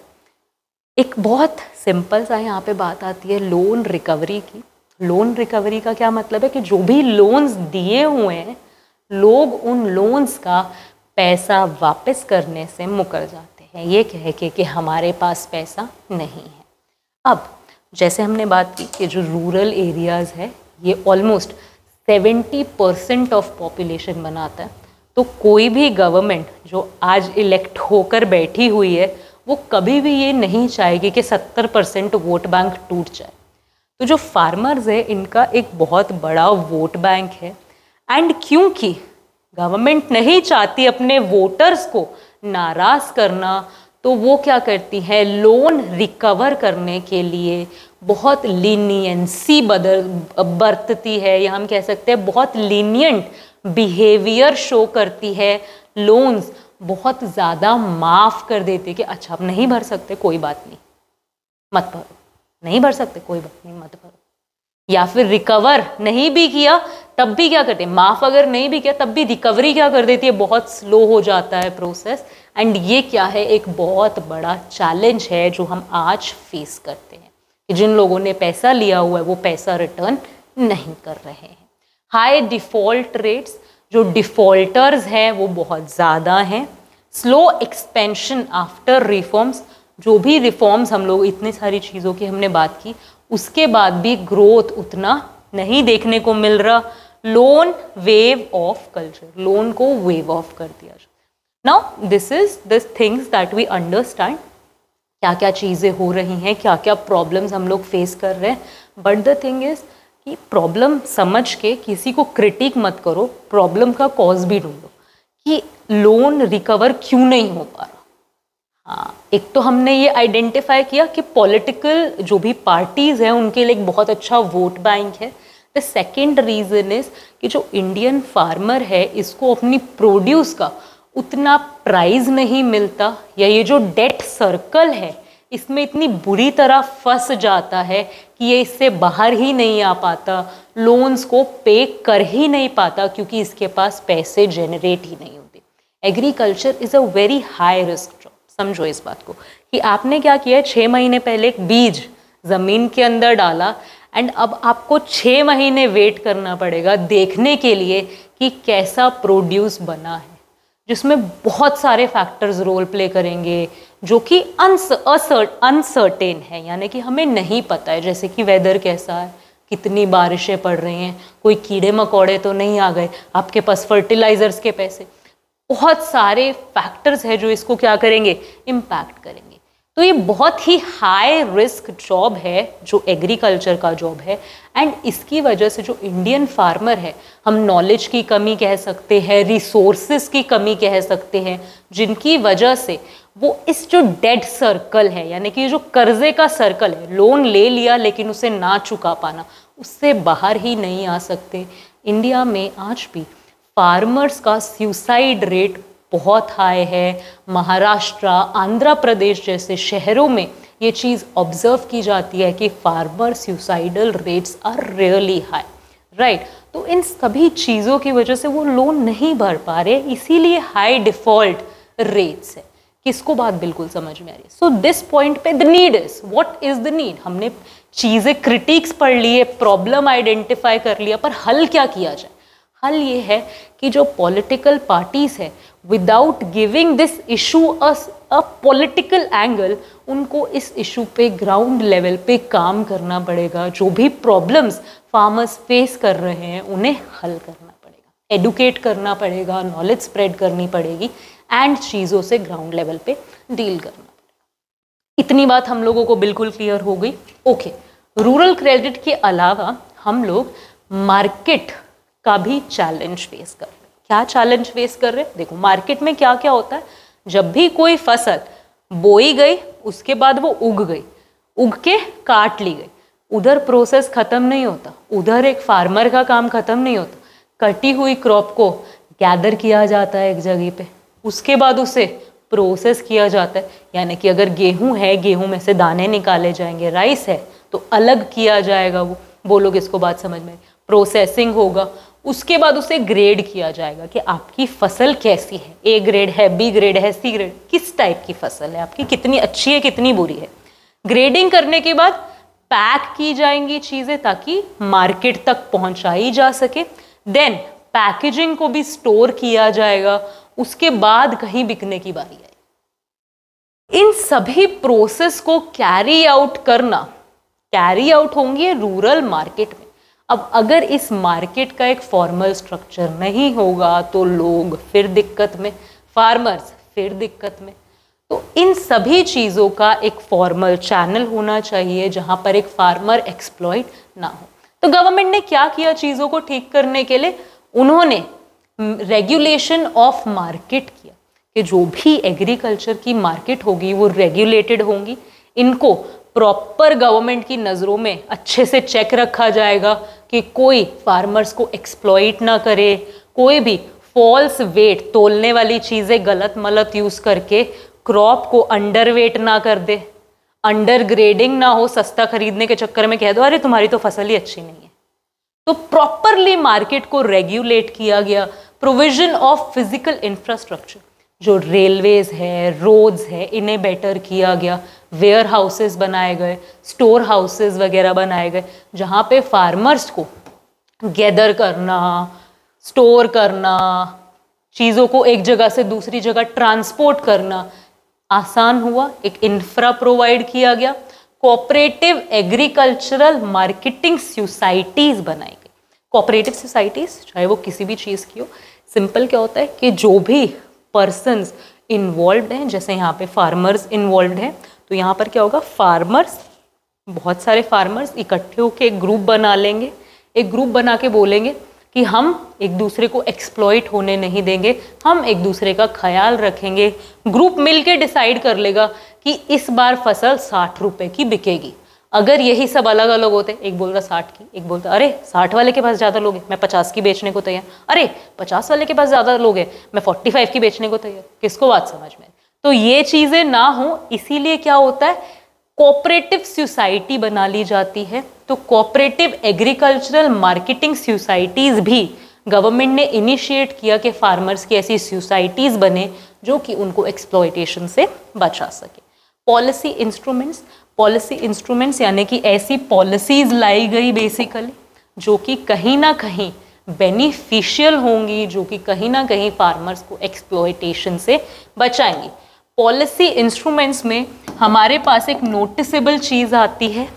एक बहुत सिंपल सा यहाँ पे बात आती है लोन रिकवरी की। लोन रिकवरी का क्या मतलब है कि जो भी लोन्स दिए हुए हैं, लोग उन लोन्स का पैसा वापस करने से मुकर जाते हैं, ये कह के कि हमारे पास पैसा नहीं है। अब जैसे हमने बात की कि जो रूरल एरियाज़ है ये ऑलमोस्ट 70% ऑफ पॉपुलेशन बनाता है, तो कोई भी गवर्नमेंट जो आज इलेक्ट होकर बैठी हुई है वो कभी भी ये नहीं चाहेगी कि 70% वोट बैंक टूट जाए। तो जो फार्मर्स है इनका एक बहुत बड़ा वोट बैंक है, एंड क्योंकि गवर्नमेंट नहीं चाहती अपने वोटर्स को नाराज़ करना, तो वो क्या करती है, लोन रिकवर करने के लिए बहुत लीनियंसी बरतती है, या हम कह सकते हैं बहुत लीनियंट बिहेवियर शो करती है। लोन्स बहुत ज़्यादा माफ़ कर देती कि अच्छा आप नहीं भर सकते कोई बात नहीं मत भरो, नहीं भर सकते कोई बात नहीं मत भरो, या फिर रिकवर नहीं भी किया तब भी क्या करते हैं, माफ़ अगर नहीं भी किया तब भी रिकवरी क्या कर देती है, बहुत स्लो हो जाता है प्रोसेस। एंड ये क्या है, एक बहुत बड़ा चैलेंज है जो हम आज फेस करते हैं कि जिन लोगों ने पैसा लिया हुआ है वो पैसा रिटर्न नहीं कर रहे हैं। हाई डिफ़ॉल्ट रेट्स, जो डिफ़ॉल्टर्स हैं वो बहुत ज़्यादा हैं। स्लो एक्सपेंशन आफ्टर रिफॉर्म्स, जो भी रिफॉर्म्स हम लोग इतनी सारी चीज़ों की हमने बात की उसके बाद भी ग्रोथ उतना नहीं देखने को मिल रहा। Loan waive off culture, loan को वेव ऑफ कर दिया जाए। Now this is this things that we understand, क्या क्या चीज़ें हो रही हैं, क्या क्या प्रॉब्लम्स हम लोग फेस कर रहे हैं। बट द थिंग इज कि प्रॉब्लम समझ के किसी को क्रिटिक मत करो, प्रॉब्लम का कॉज भी ढूंढो कि लोन रिकवर क्यों नहीं हो पा रहा। हाँ, एक तो हमने ये आइडेंटिफाई किया कि पॉलिटिकल जो भी पार्टीज़ हैं उनके लिए एक बहुत अच्छा वोट बैंक है। द सेकेंड रीज़न इज़ कि जो इंडियन फार्मर है इसको अपनी प्रोड्यूस का उतना प्राइस नहीं मिलता, या ये जो डेट सर्कल है इसमें इतनी बुरी तरह फंस जाता है कि ये इससे बाहर ही नहीं आ पाता, लोन्स को पे कर ही नहीं पाता क्योंकि इसके पास पैसे जनरेट ही नहीं होते। Agriculture is a very high risk job, समझो इस बात को कि आपने क्या किया, 6 महीने पहले एक बीज ज़मीन के अंदर डाला एंड अब आपको 6 महीने वेट करना पड़ेगा देखने के लिए कि कैसा प्रोड्यूस बना है, जिसमें बहुत सारे फैक्टर्स रोल प्ले करेंगे जो कि अनसर्टेन है, यानी कि हमें नहीं पता है, जैसे कि वेदर कैसा है, कितनी बारिशें पड़ रही हैं, कोई कीड़े मकोड़े तो नहीं आ गए, आपके पास फर्टिलाइजर्स के पैसे, बहुत सारे फैक्टर्स हैं जो इसको क्या करेंगे, इम्पैक्ट करेंगे। तो ये बहुत ही हाई रिस्क जॉब है जो एग्रीकल्चर का जॉब है, एंड इसकी वजह से जो इंडियन फार्मर है, हम नॉलेज की कमी कह सकते हैं, रिसोर्सेज की कमी कह सकते हैं, जिनकी वजह से वो इस जो डेड सर्कल है, यानी कि जो कर्जे का सर्कल है, लोन ले लिया लेकिन उसे ना चुका पाना, उससे बाहर ही नहीं आ सकते। इंडिया में आज भी फार्मर्स का सुसाइड रेट बहुत हाई है। महाराष्ट्र, आंध्र प्रदेश जैसे शहरों में ये चीज़ ऑब्जर्व की जाती है कि farmer suicidal rates are really high, right. तो इन सभी चीज़ों की वजह से वो लोन नहीं भर पा रहे, इसीलिए हाई डिफ़ॉल्ट रेट्स है। किसको बात बिल्कुल समझ में आ रही है? सो दिस पॉइंट पे the need is, what is the need? हमने चीज़ें क्रिटिक्स पढ़ लिए, प्रॉब्लम आइडेंटिफाई कर लिया, पर हल क्या किया जाए? हल ये है कि जो पॉलिटिकल पार्टीज है, without giving this issue a political angle, उनको इस इशू पे ग्राउंड लेवल पे काम करना पड़ेगा। जो भी प्रॉब्लम्स फार्मर्स फेस कर रहे हैं उन्हें हल करना पड़ेगा, एडुकेट करना पड़ेगा, नॉलेज स्प्रेड करनी पड़ेगी, एंड चीज़ों से ग्राउंड लेवल पे डील करना पड़ेगा। इतनी बात हम लोगों को बिल्कुल क्लियर हो गई। ओके, रूरल क्रेडिट के अलावा हम लोग मार्केट का भी चैलेंज फेस कर रहे हैं। क्या चैलेंज फेस कर रहे हैं? देखो, मार्केट में क्या क्या होता है, जब भी कोई फसल बोई गई उसके बाद वो उग गई, उग के काट ली गई, उधर प्रोसेस खत्म नहीं होता, उधर एक फार्मर का काम खत्म नहीं होता। कटी हुई क्रॉप को गैदर किया जाता है एक जगह पे, उसके बाद उसे प्रोसेस किया जाता है, यानी कि अगर गेहूं है, गेहूं में से दाने निकाले जाएंगे, राइस है तो अलग किया जाएगा। वो बोलोगे इसको बात समझ में? प्रोसेसिंग होगा, उसके बाद उसे ग्रेड किया जाएगा कि आपकी फसल कैसी है, ए ग्रेड है, बी ग्रेड है, सी ग्रेड, किस टाइप की फसल है आपकी, कितनी अच्छी है, कितनी बुरी है। ग्रेडिंग करने के बाद पैक की जाएंगी चीज़ें ताकि मार्केट तक पहुंचाई जा सके। देन पैकेजिंग को भी स्टोर किया जाएगा, उसके बाद कहीं बिकने की बारी आएगी। इन सभी प्रोसेस को कैरी आउट होंगी रूरल मार्केट में। अब अगर इस मार्केट का एक फॉर्मल स्ट्रक्चर नहीं होगा तो लोग फिर दिक्कत में, फार्मर्स फिर दिक्कत में। तो इन सभी चीज़ों का एक फॉर्मल चैनल होना चाहिए जहां पर एक फार्मर एक्सप्लॉइट ना हो। तो गवर्नमेंट ने क्या किया चीज़ों को ठीक करने के लिए? उन्होंने रेगुलेशन ऑफ मार्केट किया कि जो भी एग्रीकल्चर की मार्केट होगी वो रेगुलेटेड होंगी, इनको प्रॉपर गवर्नमेंट की नज़रों में अच्छे से चेक रखा जाएगा कि कोई फार्मर्स को एक्सप्लॉइट ना करे, कोई भी फॉल्स वेट तोलने वाली चीज़ें गलत मलत यूज़ करके क्रॉप को अंडर वेट ना कर दे, अंडर ग्रेडिंग ना हो, सस्ता खरीदने के चक्कर में कह दो अरे तुम्हारी तो फसल ही अच्छी नहीं है। तो प्रॉपरली मार्केट को रेगुलेट किया गया। प्रोविजन ऑफ फिजिकल इंफ्रास्ट्रक्चर, जो रेलवेज है, रोड्स है, इन्हें बेटर किया गया। वेयर हाउसेज बनाए गए, स्टोर हाउसेज वगैरह बनाए गए, जहाँ पे फार्मर्स को गैदर करना, स्टोर करना, चीज़ों को एक जगह से दूसरी जगह ट्रांसपोर्ट करना आसान हुआ। एक इंफ्रा प्रोवाइड किया गया। कोऑपरेटिव एग्रीकल्चरल मार्केटिंग सोसाइटीज बनाई गई। कोऑपरेटिव सोसाइटीज चाहे वो किसी भी चीज़ की हो, सिंपल क्या होता है कि जो भी पर्सन्स इन्वॉल्व हैं, जैसे यहाँ पे फार्मर्स इन्वॉल्व हैं, तो यहाँ पर क्या होगा, फार्मर्स, बहुत सारे फार्मर्स इकट्ठे होकर एक ग्रुप बना लेंगे। एक ग्रुप बना के बोलेंगे कि हम एक दूसरे को एक्सप्लॉइट होने नहीं देंगे, हम एक दूसरे का ख्याल रखेंगे। ग्रुप मिलके डिसाइड कर लेगा कि इस बार फसल 60 रुपए की बिकेगी। अगर यही सब अलग अलग होते, एक बोल रहा 60 की, एक बोलता अरे 60 वाले के पास ज़्यादा लोग हैं, मैं 50 की बेचने को तैयार, अरे 50 वाले के पास ज़्यादा लोग हैं, मैं 45 की बेचने को तैयार। किसको बात समझ में? तो ये चीज़ें ना हो, इसीलिए क्या होता है, कोऑपरेटिव सोसाइटी बना ली जाती है। तो कोऑपरेटिव एग्रीकल्चरल मार्केटिंग सोसाइटीज भी गवर्नमेंट ने इनिशिएट किया कि फार्मर्स की ऐसी सोसाइटीज बने जो कि उनको एक्सप्लॉयटेशन से बचा सके। पॉलिसी इंस्ट्रूमेंट्स यानी कि ऐसी पॉलिसीज लाई गई बेसिकली जो कि कहीं ना कहीं बेनिफिशियल होंगी, जो कि कहीं ना कहीं फार्मर्स को एक्सप्लॉयटेशन से बचाएंगी। पॉलिसी इंस्ट्रूमेंट्स में हमारे पास एक नोटिसेबल चीज आती है,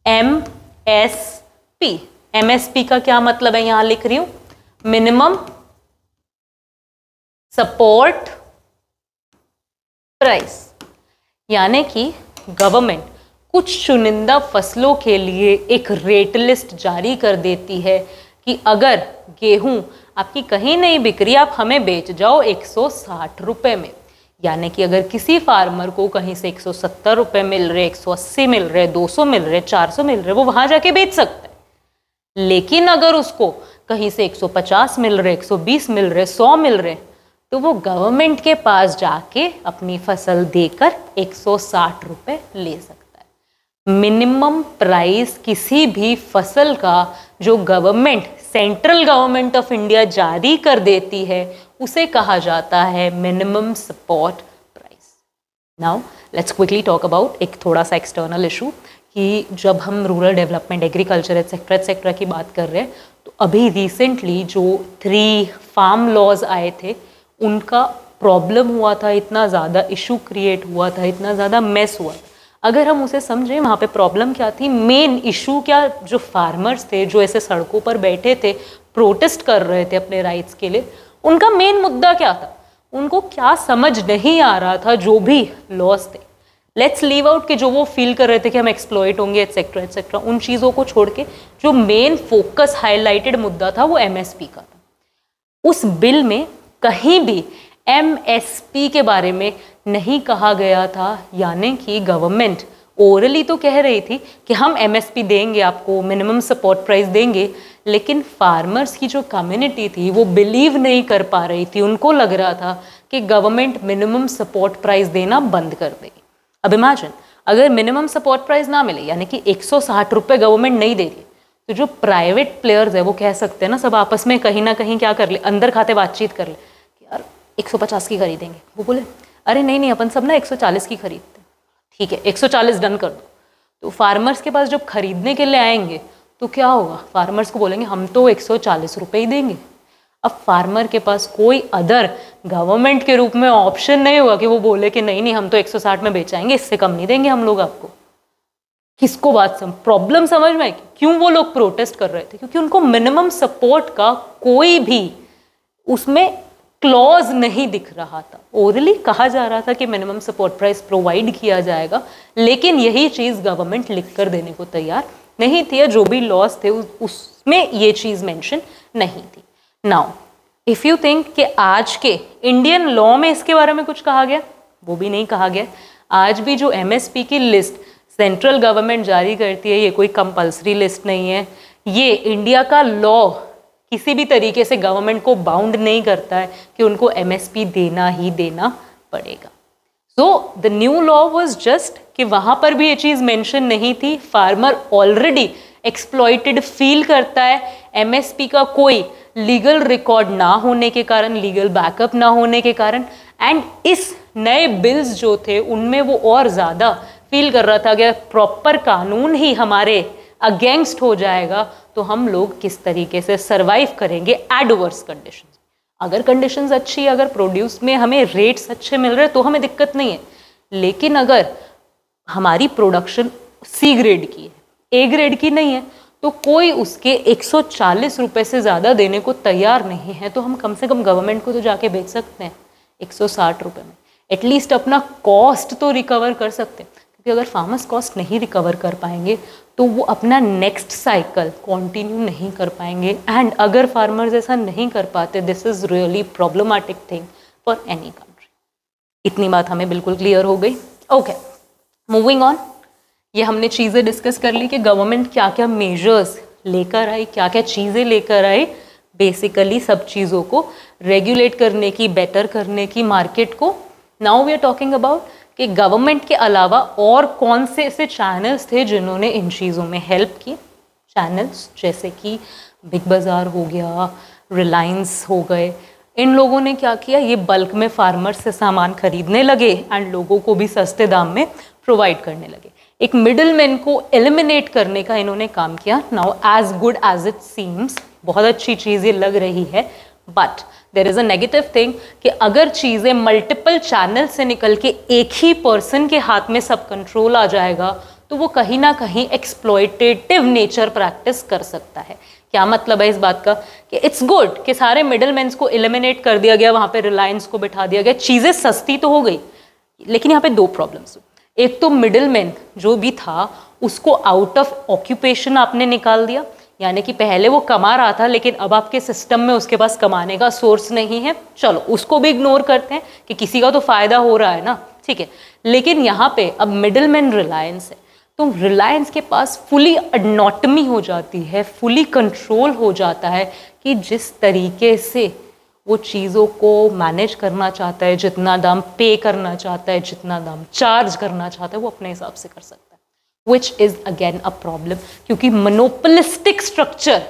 MSP। MSP का क्या मतलब है, यहां लिख रही हूं, मिनिमम सपोर्ट प्राइस। यानी कि गवर्नमेंट कुछ चुनिंदा फसलों के लिए एक रेट लिस्ट जारी कर देती है कि अगर गेहूं आपकी कहीं नहीं बिक रही, आप हमें बेच जाओ 160 रुपए में। यानी कि अगर किसी फार्मर को कहीं से 170 रुपए मिल रहे, 180 मिल रहे, 200 मिल रहे, 400 मिल रहे, वो वहां जाके बेच सकता है। लेकिन अगर उसको कहीं से 150 मिल रहे, 120 मिल रहे, 100 मिल रहे, तो वो गवर्नमेंट के पास जाके अपनी फसल देकर 160 रुपए ले सकता है। मिनिमम प्राइस किसी भी फसल का जो government, central government of India जारी कर देती है, उसे कहा जाता है minimum support price. Now let's quickly talk about एक थोड़ा सा एक्सटर्नल इशू कि जब हम रूरल डेवलपमेंट, एग्रीकल्चर एटसेट्रा की बात कर रहे हैं, तो अभी रिसेंटली जो 3 फार्म लॉज आए थे, उनका प्रॉब्लम हुआ था, इतना ज़्यादा इशू क्रिएट हुआ था, इतना ज़्यादा मेस हुआ था। अगर हम उसे समझें, वहाँ पे प्रॉब्लम क्या थी, मेन इशू क्या, जो फार्मर्स थे जो ऐसे सड़कों पर बैठे थे, प्रोटेस्ट कर रहे थे अपने राइट्स के लिए, उनका मेन मुद्दा क्या था, उनको क्या समझ नहीं आ रहा था। जो भी लॉस थे, लेट्स लीव आउट कि जो वो फील कर रहे थे कि हम एक्सप्लॉइट होंगे एटसेट्रा, उन चीज़ों को छोड़ के जो मेन फोकस हाईलाइटेड मुद्दा था वो MSP का था। उस बिल में कहीं भी MSP के बारे में नहीं कहा गया था। यानी कि गवर्नमेंट ओरली तो कह रही थी कि हम MSP देंगे आपको, मिनिमम सपोर्ट प्राइस देंगे, लेकिन फार्मर्स की जो कम्युनिटी थी वो बिलीव नहीं कर पा रही थी। उनको लग रहा था कि गवर्नमेंट मिनिमम सपोर्ट प्राइस देना बंद कर देगी। अब इमेजिन, अगर मिनिमम सपोर्ट प्राइस ना मिले, यानी कि 160 रुपये गवर्नमेंट नहीं दे रही, तो जो प्राइवेट प्लेयर्स है वो कह सकते हैं ना, सब आपस में कहीं ना कहीं क्या कर ले, अंदर खाते बातचीत कर ले कि यार 150 की खरीदेंगे। वो बोले अरे नहीं अपन सब ना 140 की खरीदते हैं, ठीक है 140 डन कर दो। तो फार्मर्स के पास जब खरीदने के लिए आएंगे तो क्या होगा, फार्मर्स को बोलेंगे हम तो 140 रुपये ही देंगे। अब फार्मर के पास कोई अदर गवर्नमेंट के रूप में ऑप्शन नहीं होगा कि वो बोले कि नहीं नहीं हम तो 160 में बेचाएंगे, इससे कम नहीं देंगे हम लोग आपको। किसको बात प्रॉब्लम समझ में आई? क्यों वो लोग प्रोटेस्ट कर रहे थे? क्योंकि उनको मिनिमम सपोर्ट का कोई भी उसमें क्लॉज नहीं दिख रहा था। ओरली कहा जा रहा था कि मिनिमम सपोर्ट प्राइस प्रोवाइड किया जाएगा, लेकिन यही चीज गवर्नमेंट लिख कर देने को तैयार नहीं थी, या जो भी लॉज थे उसमें ये चीज मेंशन नहीं थी। नाउ इफ यू थिंक कि आज के इंडियन लॉ में इसके बारे में कुछ कहा गया, वो भी नहीं कहा गया। आज भी जो एमएसपी की लिस्ट सेंट्रल गवर्नमेंट जारी करती है, ये कोई कंपल्सरी लिस्ट नहीं है। ये इंडिया का लॉ किसी भी तरीके से गवर्नमेंट को बाउंड नहीं करता है कि उनको एमएसपी देना ही देना पड़ेगा। So the new law was just कि वहां पर भी ये चीज मेंशन नहीं थी। फार्मर ऑलरेडी एक्सप्लॉइटेड फील करता है, एमएसपी का कोई लीगल रिकॉर्ड ना होने के कारण, लीगल बैकअप ना होने के कारण, एंड इस नए बिल्स जो थे उनमें वो और ज़्यादा फील कर रहा था कि प्रॉपर कानून ही हमारे अगेंस्ट हो जाएगा तो हम लोग किस तरीके से सरवाइव करेंगे एडवर्स कंडीशंस। अगर कंडीशंस अच्छी, अगर प्रोड्यूस में हमें रेट्स अच्छे मिल रहे तो हमें दिक्कत नहीं है, लेकिन अगर हमारी प्रोडक्शन सी ग्रेड की है, ए ग्रेड की नहीं है, तो कोई उसके 140 रुपए से ज़्यादा देने को तैयार नहीं है, तो हम कम से कम गवर्नमेंट को तो जाके बेच सकते हैं 160 रुपए में। एटलीस्ट अपना कॉस्ट तो रिकवर कर सकते हैं, क्योंकि अगर फार्मर्स कॉस्ट नहीं रिकवर कर पाएंगे तो वो अपना नेक्स्ट साइकिल कंटिन्यू नहीं कर पाएंगे। एंड अगर फार्मर्स ऐसा नहीं कर पाते, this is really problematic thing for any country. इतनी बात हमें बिल्कुल क्लियर हो गई। Okay, moving on. ये हमने चीज़ें डिस्कस कर ली कि गवर्नमेंट क्या क्या मेजर्स लेकर आई, क्या क्या चीज़ें लेकर आई, बेसिकली सब चीज़ों को रेगुलेट करने की, बेटर करने की मार्केट को। Now we are talking about कि गवर्नमेंट के अलावा और कौन से ऐसे चैनल्स थे जिन्होंने इन चीज़ों में हेल्प की। चैनल्स जैसे कि बिग बाज़ार हो गया, रिलायंस हो गए, इन लोगों ने क्या किया, ये बल्क में फार्मर्स से सामान खरीदने लगे एंड लोगों को भी सस्ते दाम में प्रोवाइड करने लगे। एक मिडिल मैन को एलिमिनेट करने का इन्होंने काम किया। Now as good as it seems, बहुत अच्छी चीज़ ये लग रही है, but there is a negative thing कि अगर चीज़ें मल्टीपल चैनल से निकल के एक ही पर्सन के हाथ में सब कंट्रोल आ जाएगा तो वो कहीं ना कहीं एक्सप्लॉयटेटिव नेचर प्रैक्टिस कर सकता है। क्या मतलब है इस बात का कि इट्स गुड कि सारे मिडिल मैन्स को एलिमिनेट कर दिया गया, वहाँ पे रिलायंस को बिठा दिया गया, चीज़ें सस्ती तो हो गई, लेकिन यहाँ पे दो प्रॉब्लम्स। एक तो मिडिल मैन जो भी था उसको आउट ऑफ ऑक्यूपेशन आपने निकाल दिया, यानी कि पहले वो कमा रहा था लेकिन अब आपके सिस्टम में उसके पास कमाने का सोर्स नहीं है। चलो उसको भी इग्नोर करते हैं कि किसी का तो फायदा हो रहा है ना, ठीक है। लेकिन यहाँ पे अब मिडिल मैन रिलायंस है, तो रिलायंस के पास फुली अडनॉटमी हो जाती है, फुली कंट्रोल हो जाता है कि जिस तरीके से वो चीज़ों को मैनेज करना चाहता है, जितना दाम पे करना चाहता है, जितना दाम चार्ज करना चाहता है, वो अपने हिसाब से कर सकता है, which is again a problem. क्योंकि मोनोपोलिस्टिक स्ट्रक्चर,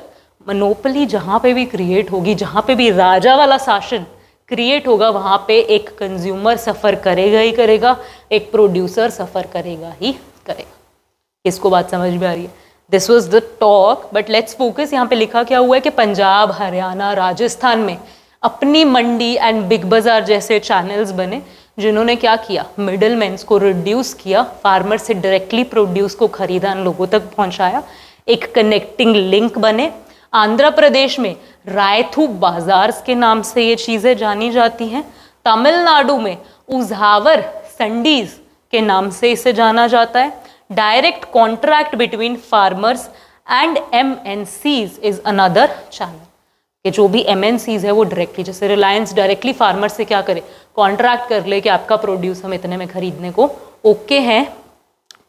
मोनोपोली जहाँ पे भी क्रिएट होगी, जहाँ पे भी राजा वाला शासन क्रिएट होगा, वहाँ पे एक कंज्यूमर सफ़र करेगा ही करेगा, एक प्रोड्यूसर सफ़र करेगा ही करेगा। किसको बात समझ में आ रही है? This was the talk, but let's focus. यहाँ पे लिखा क्या हुआ है कि पंजाब, हरियाणा, राजस्थान में अपनी मंडी एंड बिग बाजार जैसे चैनल्स बने जिन्होंने क्या किया, मिडिल मैन्स को रिड्यूस किया, फार्मर से डायरेक्टली प्रोड्यूस को खरीदा, लोगों तक पहुंचाया, एक कनेक्टिंग लिंक बने। आंध्र प्रदेश में रायथू बाजार्स के नाम से ये चीज़ें जानी जाती हैं। तमिलनाडु में उजावर संडीज के नाम से इसे जाना जाता है। Direct contract between farmers and MNCs is another channel, कि जो भी MNCs है वो डायरेक्टली, जैसे रिलायंस डायरेक्टली फार्मर से क्या करे, कॉन्ट्रैक्ट कर ले कि आपका प्रोड्यूस हम इतने में खरीदने को ओके हैं,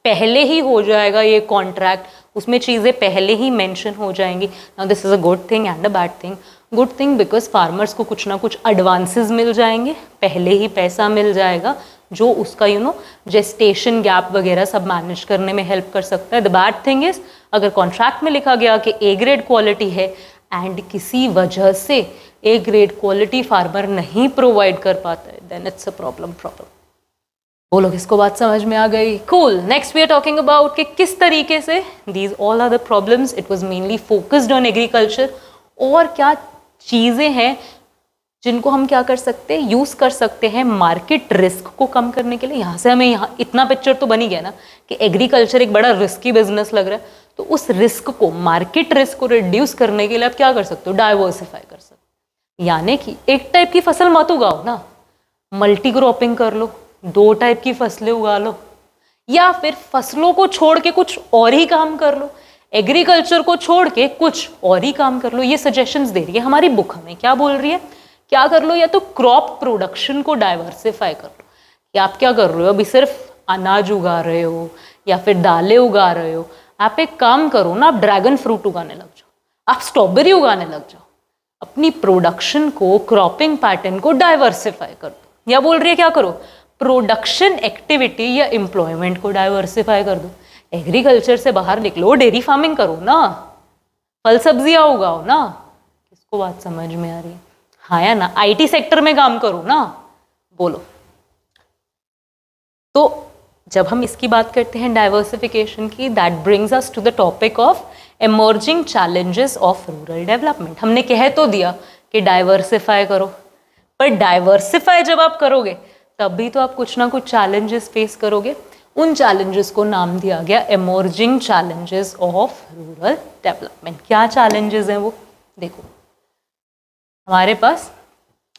पहले ही हो जाएगा ये कॉन्ट्रैक्ट, उसमें चीज़ें पहले ही मेंशन हो जाएंगी। Now this is a good thing and a bad thing. Good thing because farmers को कुछ ना कुछ एडवांसेस मिल जाएंगे, पहले ही पैसा मिल जाएगा जो उसका जेस्टेशन गैप वगैरह सब मैनेज करने में हेल्प कर सकता है। द बैड थिंग इज अगर कॉन्ट्रैक्ट में लिखा गया कि A ग्रेड क्वालिटी है एंड किसी वजह से A ग्रेड क्वालिटी फार्मर नहीं प्रोवाइड कर पाता है, देन इट्स अ प्रॉब्लम। बोलो किसको बात समझ में आ गई? Cool. Next we are talking about कि किस तरीके से these all are the problems, it was mainly focused on agriculture. और क्या चीज़ें हैं जिनको हम क्या कर सकते हैं, यूज़ कर सकते हैं मार्केट रिस्क को कम करने के लिए। यहाँ से हमें यहाँ इतना पिक्चर तो बन ही गया ना कि एग्रीकल्चर एक बड़ा रिस्की बिजनेस लग रहा है, तो उस रिस्क को, मार्केट रिस्क को रिड्यूस करने के लिए आप क्या कर सकते हो, डाइवर्सिफाई कर सकते हो। यानी कि एक टाइप की फसल मत उगाओ ना, मल्टी क्रॉपिंग कर लो, 2 टाइप की फसलें उगा लो, या फिर फसलों को छोड़ के कुछ और ही काम कर लो, एग्रीकल्चर को छोड़ के कुछ और ही काम कर लो। ये सजेशंस दे रही है हमारी बुक हमें, क्या बोल रही है, क्या कर लो, या तो क्रॉप प्रोडक्शन को डाइवर्सिफाई कर लो, या आप क्या कर रहे हो, अभी सिर्फ अनाज उगा रहे हो या फिर दालें उगा रहे हो, आप एक काम करो ना, आप ड्रैगन फ्रूट उगाने लग जाओ, आप स्ट्रॉबेरी उगाने लग जाओ, अपनी प्रोडक्शन को, क्रॉपिंग पैटर्न को डाइवर्सिफाई कर दो। या बोल रही है क्या करो, प्रोडक्शन एक्टिविटी या एम्प्लॉयमेंट को डाइवर्सिफाई कर दो, एग्रीकल्चर से बाहर निकलो, डेयरी फार्मिंग करो ना, फल सब्जियां उगाओ ना। किसको बात समझ में आ रही है, हाँ या ना, आईटी सेक्टर में काम करो ना, बोलो। तो जब हम इसकी बात करते हैं डाइवर्सिफिकेशन की, that brings us to the topic of emerging challenges of rural development. हमने कह तो दिया कि डाइवर्सिफाई करो, पर डाइवर्सिफाई जब आप करोगे तब भी तो आप कुछ ना कुछ चैलेंजेस फेस करोगे। उन चैलेंजेस को नाम दिया गया emerging challenges of rural development. क्या चैलेंजेस हैं वो, देखो हमारे पास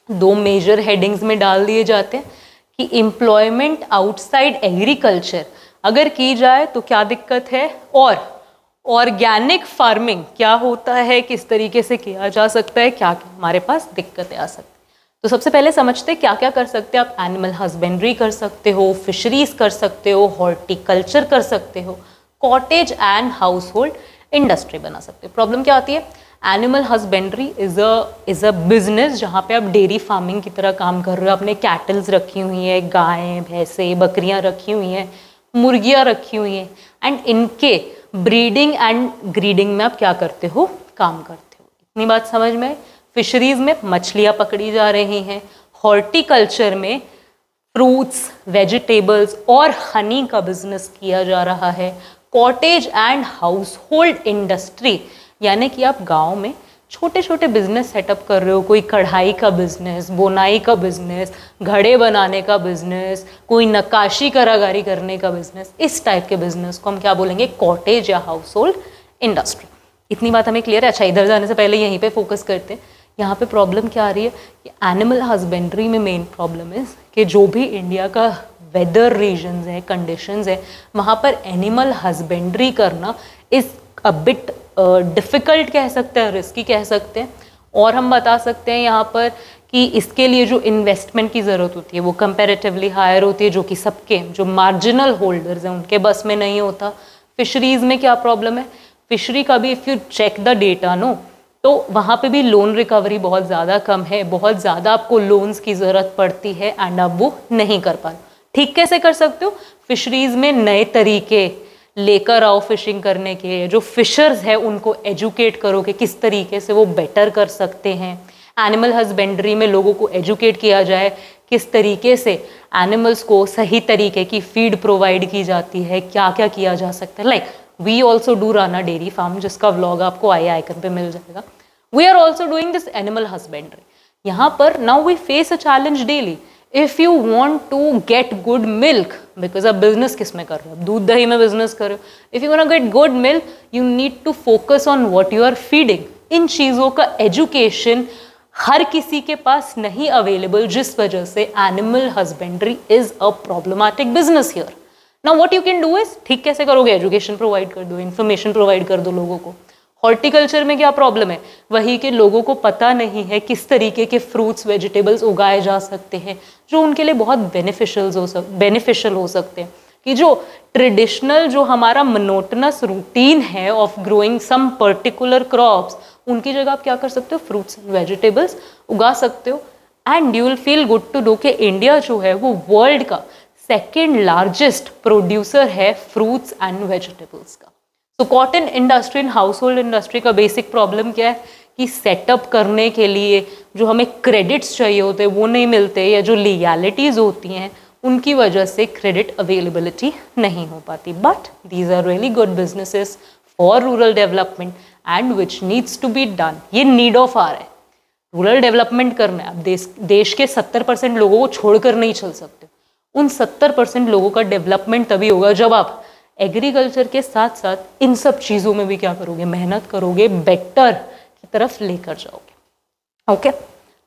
2 मेजर हेडिंग्स में डाल दिए जाते हैं कि एम्प्लॉयमेंट आउटसाइड एग्रीकल्चर अगर की जाए तो क्या दिक्कत है, और ऑर्गेनिक फार्मिंग क्या होता है, किस तरीके से किया जा सकता है, क्या क्या हमारे पास दिक्कतें आ सकती हैं। तो सबसे पहले समझते हैं क्या क्या कर सकते हैं आप। एनिमल हस्बेंड्री कर सकते हो, फिशरीज कर सकते हो, हॉर्टिकल्चर कर सकते हो, cottage and household industry बना सकते हो। प्रॉब्लम क्या आती है, animal husbandry is a business जहाँ पे आप डेयरी फार्मिंग की तरह काम कर रहे हो, आपने कैटल्स रखी हुई है, गायें भैंसें बकरियाँ रखी हुई हैं, मुर्गियाँ रखी हुई हैं, एंड इनके ब्रीडिंग एंड ग्रीडिंग में आप क्या करते हो, काम करते हो। इतनी बात समझ में। फिशरीज में मछलियाँ पकड़ी जा रही हैं, हॉर्टिकल्चर में फ्रूट्स, वेजिटेबल्स और हनी का बिजनेस किया जा रहा है, cottage and household industry यानी कि आप गांव में छोटे छोटे बिजनेस सेटअप कर रहे हो, कोई कढ़ाई का बिजनेस, बुनाई का बिजनेस, घड़े बनाने का बिजनेस, कोई नक्काशी कारागारी करने का बिजनेस, इस टाइप के बिजनेस को हम क्या बोलेंगे, कॉटेज या हाउस होल्ड इंडस्ट्री। इतनी बात हमें क्लियर है। अच्छा, इधर जाने से पहले यहीं पे फोकस करते हैं। यहाँ पे प्रॉब्लम क्या आ रही है कि एनिमल हस्बेंड्री में मेन प्रॉब्लम है कि जो भी इंडिया का वेदर रीजन्स है, कंडीशंस है, वहाँ पर एनिमल हस्बेंड्री करना इज अ बिट डिफ़िकल्ट कह सकते हैं, रिस्की कह सकते हैं। और हम बता सकते हैं यहाँ पर कि इसके लिए जो इन्वेस्टमेंट की ज़रूरत होती है वो कंपैरेटिवली हायर होती है, जो कि सबके जो मार्जिनल होल्डर्स हैं उनके बस में नहीं होता। फिशरीज़ में क्या प्रॉब्लम है, फिशरी का भी if you check the data no, तो वहाँ पे भी लोन रिकवरी बहुत ज़्यादा कम है, बहुत ज़्यादा आपको लोन्स की ज़रूरत पड़ती है एंड आप वो नहीं कर पा रहे। ठीक कैसे कर सकते हो, फिशरीज़ में नए तरीके लेकर आओ फिशिंग करने के, जो फिशर्स है उनको एजुकेट करो कि किस तरीके से वो बेटर कर सकते हैं। एनिमल हस्बेंड्री में लोगों को एजुकेट किया जाए किस तरीके से एनिमल्स को सही तरीके की फीड प्रोवाइड की जाती है, क्या क्या किया जा सकता है। Like we also do run a dairy farm, जिसका व्लॉग आपको आई आइकन पे मिल जाएगा। We are also doing this animal husbandry. यहाँ पर now we face a challenge daily. If you want to get good milk, because आप business किस में कर रहे हो, दूध दही में बिजनेस कर रहे हो, if you want get good milk you need to focus on what you are feeding. इन चीज़ों का एजुकेशन हर किसी के पास नहीं अवेलेबल, जिस वजह से animal husbandry is a problematic business here. Now what you can do is, ठीक कैसे करोगे, एजुकेशन प्रोवाइड कर दो, इन्फॉर्मेशन प्रोवाइड कर दो लोगों को। हॉर्टिकल्चर में क्या प्रॉब्लम है, वही कि लोगों को पता नहीं है किस तरीके के फ्रूट्स वेजिटेबल्स उगाए जा सकते हैं जो उनके लिए बहुत बेनिफिशियल हो सकते हैं। कि जो ट्रेडिशनल जो हमारा मोनोटनस रूटीन है of growing some particular crops, उनकी जगह आप क्या कर सकते हो, फ्रूट्स एंड वेजिटेबल्स उगा सकते हो। And you will feel good to know कि इंडिया जो है वो वर्ल्ड का सेकेंड लार्जेस्ट प्रोड्यूसर है फ्रूट्स एंड वेजिटेबल्स का। तो cotton industry and household industry का बेसिक प्रॉब्लम क्या है कि सेटअप करने के लिए जो हमें क्रेडिट्स चाहिए होते हैं वो नहीं मिलते, या जो लीगैलिटीज़ होती हैं उनकी वजह से क्रेडिट अवेलेबिलिटी नहीं हो पाती। But these are really good businesses for rural development and which needs to be done. ये नीड ऑफ आर है, रूरल डेवलपमेंट करना है, आप देश के 70% लोगों को छोड़कर नहीं चल सकते। उन 70% लोगों का डेवलपमेंट तभी होगा जब आप एग्रीकल्चर के साथ साथ इन सब चीज़ों में भी क्या करोगे, मेहनत करोगे, बेटर की तरफ लेकर जाओगे। Okay,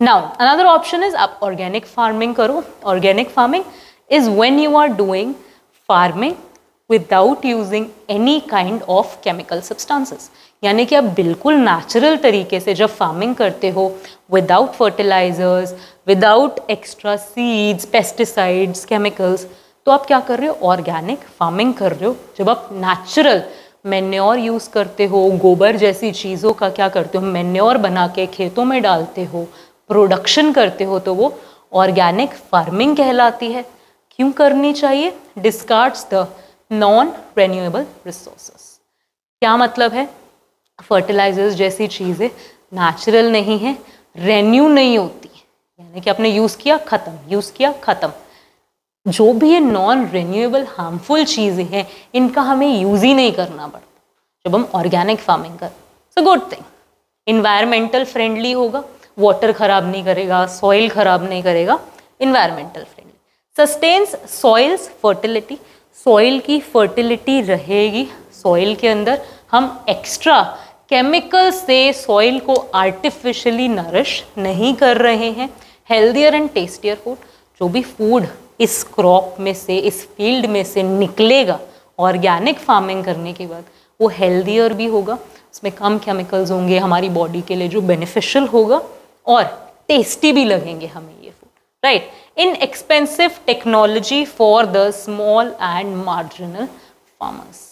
now another option is आप ऑर्गेनिक फार्मिंग करो। Organic farming is when you are doing farming without using any kind of chemical substances, यानी कि आप बिल्कुल नेचुरल तरीके से जब फार्मिंग करते हो, without fertilisers, without extra seeds, pesticides, chemicals, तो आप क्या कर रहे हो, ऑर्गेनिक फार्मिंग कर रहे हो। जब आप नेचुरल मैन्योर यूज़ करते हो, गोबर जैसी चीज़ों का क्या करते हो, मैन्योर बना के खेतों में डालते हो, प्रोडक्शन करते हो, तो वो ऑर्गेनिक फार्मिंग कहलाती है। क्यों करनी चाहिए? डिस्कार्ड्स द नॉन रेन्यूएबल रिसोर्सेस। क्या मतलब है? फर्टिलाइजर्स जैसी चीज़ें नेचुरल नहीं है, रेन्यू नहीं होती, यानी कि आपने यूज़ किया खत्म, यूज़ किया खत्म। जो भी ये नॉन रेन्यूएबल हार्मफुल चीज़ें हैं, इनका हमें यूज़ ही नहीं करना पड़ता जब हम ऑर्गेनिक फार्मिंग करें। So good thing, environmental friendly होगा, वाटर खराब नहीं करेगा, सॉइल खराब नहीं करेगा, environmental friendly. Sustains soils fertility, soil की फर्टिलिटी रहेगी। सॉइल के अंदर हम एक्स्ट्रा केमिकल से सॉइल को आर्टिफिशियली नरिश नहीं कर रहे हैं। हेल्दियर एंड टेस्टियर फूड, जो भी फूड इस क्रॉप में से, इस फील्ड में से निकलेगा ऑर्गेनिक फार्मिंग करने के बाद, वो हेल्दियर भी होगा, उसमें कम केमिकल्स होंगे, हमारी बॉडी के लिए जो बेनिफिशियल होगा, और टेस्टी भी लगेंगे हमें ये food, right. In expensive technology for the small and marginal farmers,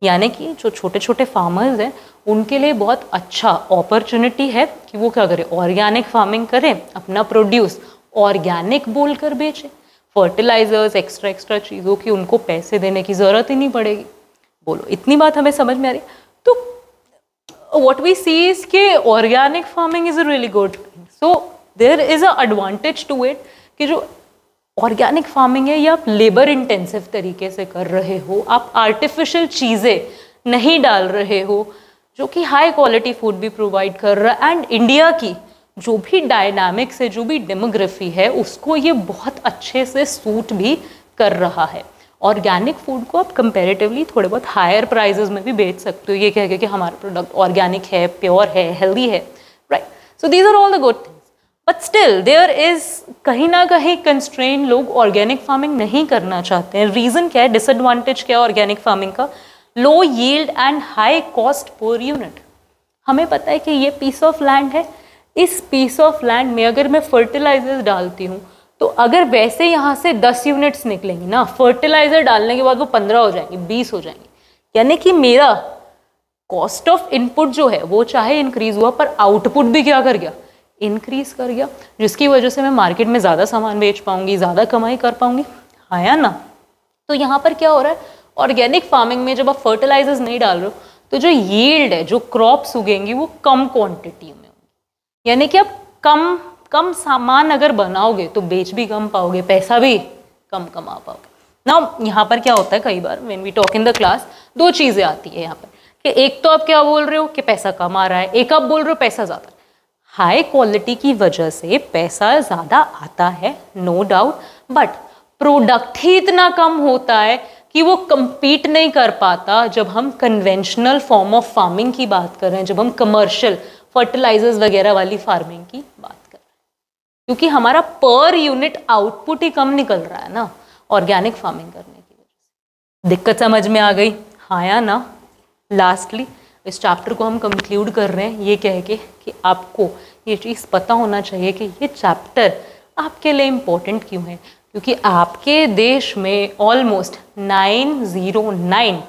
यानी कि जो छोटे छोटे फार्मर्स हैं उनके लिए बहुत अच्छा अपॉर्चुनिटी है कि वो क्या करें, ऑर्गेनिक फार्मिंग करें, अपना प्रोड्यूस ऑर्गेनिक बोलकर बेचें। फर्टिलाइजर्स, एक्स्ट्रा चीज़ों की उनको पैसे देने की ज़रूरत ही नहीं पड़ेगी। बोलो, इतनी बात हमें समझ में आ रही है? तो व्हाट वी सी इज के organic farming is a really good, so there is a advantage to it कि जो ऑर्गेनिक फार्मिंग है ये आप लेबर इंटेंसिव तरीके से कर रहे हो, आप आर्टिफिशियल चीज़ें नहीं डाल रहे हो, जो कि हाई क्वालिटी फूड भी प्रोवाइड कर रहा है। एंड इंडिया की जो भी डायनामिक्स है, जो भी डेमोग्राफी है, उसको ये बहुत अच्छे से सूट भी कर रहा है। ऑर्गेनिक फूड को आप कंपैरेटिवली थोड़े बहुत हायर प्राइजेस में भी बेच सकते हो, ये कह के कि हमारा प्रोडक्ट ऑर्गेनिक है, प्योर है, हेल्दी है, right. So these are all the good things, but still there is कहीं ना कहीं कंस्ट्रेन, लोग ऑर्गेनिक फार्मिंग नहीं करना चाहते हैं। रीज़न क्या है, डिसएडवांटेज क्या है ऑर्गेनिक फार्मिंग का? Low yield and high cost per unit. हमें पता है कि ये पीस ऑफ लैंड है, इस पीस ऑफ लैंड में अगर मैं फर्टिलाइजर्स डालती हूँ, तो अगर वैसे यहाँ से 10 यूनिट्स निकलेंगी ना, फर्टिलाइजर डालने के बाद वो 15 हो जाएंगी, 20 हो जाएंगी, यानी कि मेरा कॉस्ट ऑफ इनपुट जो है वो चाहे इंक्रीज हुआ, पर आउटपुट भी क्या कर गया, इंक्रीज कर गया, जिसकी वजह से मैं मार्केट में ज़्यादा सामान बेच पाऊंगी, ज़्यादा कमाई कर पाऊंगी, हाँ या ना। तो यहाँ पर क्या हो रहा है, ऑर्गेनिक फार्मिंग में जब आप फर्टिलाइजर्स नहीं डाल रहे हो, तो जो यील्ड है, जो क्रॉप्स उगेंगी, वो कम क्वांटिटी में होंगी, यानी कि आप कम सामान अगर बनाओगे तो बेच भी कम पाओगे, पैसा भी कम कमा पाओगे। नाउ यहाँ पर क्या होता है, कई बार when we talk in the class, दो चीज़ें आती है यहाँ पर कि एक तो आप क्या बोल रहे हो कि पैसा कम आ रहा है, एक आप बोल रहे हो पैसा ज़्यादा। हाई क्वालिटी की वजह से पैसा ज़्यादा आता है, नो डाउट, बट प्रोडक्ट ही इतना कम होता है कि वो compete नहीं कर पाता। जब हम कन्वेंशनल फॉर्म ऑफ फार्मिंग की बात कर रहे हैं, जब हम कमर्शियल फर्टिलाइजर्स वगैरह वाली फार्मिंग की बात कर रहे हैं, क्योंकि हमारा पर यूनिट आउटपुट ही कम निकल रहा है ना ऑर्गेनिक फार्मिंग करने की वजह से। दिक्कत समझ में आ गई, हाँ या ना। लास्टली इस चैप्टर को हम कंक्लूड कर रहे हैं ये कह के कि आपको ये चीज़ पता होना चाहिए कि ये चैप्टर आपके लिए इम्पोर्टेंट क्यों है, क्योंकि आपके देश में ऑलमोस्ट 909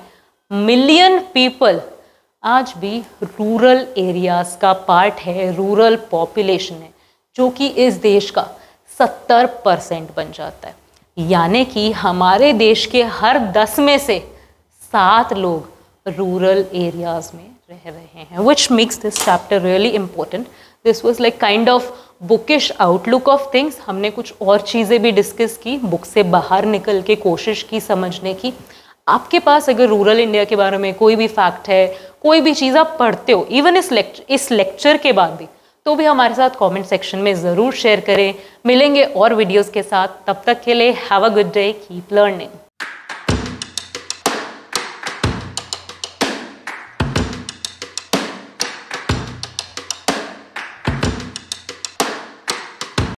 मिलियन पीपल आज भी रूरल एरियाज़ का पार्ट है, रूरल पॉपुलेशन है, जो कि इस देश का 70% बन जाता है। यानी कि हमारे देश के हर 10 में से 7 लोग रूरल एरियाज़ में रह रहे हैं, which makes this chapter really important. This was like kind of bookish outlook of things. हमने कुछ और चीज़ें भी डिस्कस की, बुक से बाहर निकल के कोशिश की समझने की। आपके पास अगर रूरल इंडिया के बारे में कोई भी फैक्ट है, कोई भी चीज़ आप पढ़ते हो, इवन इस लेक्चर के बाद भी, तो भी हमारे साथ कमेंट सेक्शन में ज़रूर शेयर करें। मिलेंगे और वीडियोस के साथ, तब तक के लिए have a good day, keep learning.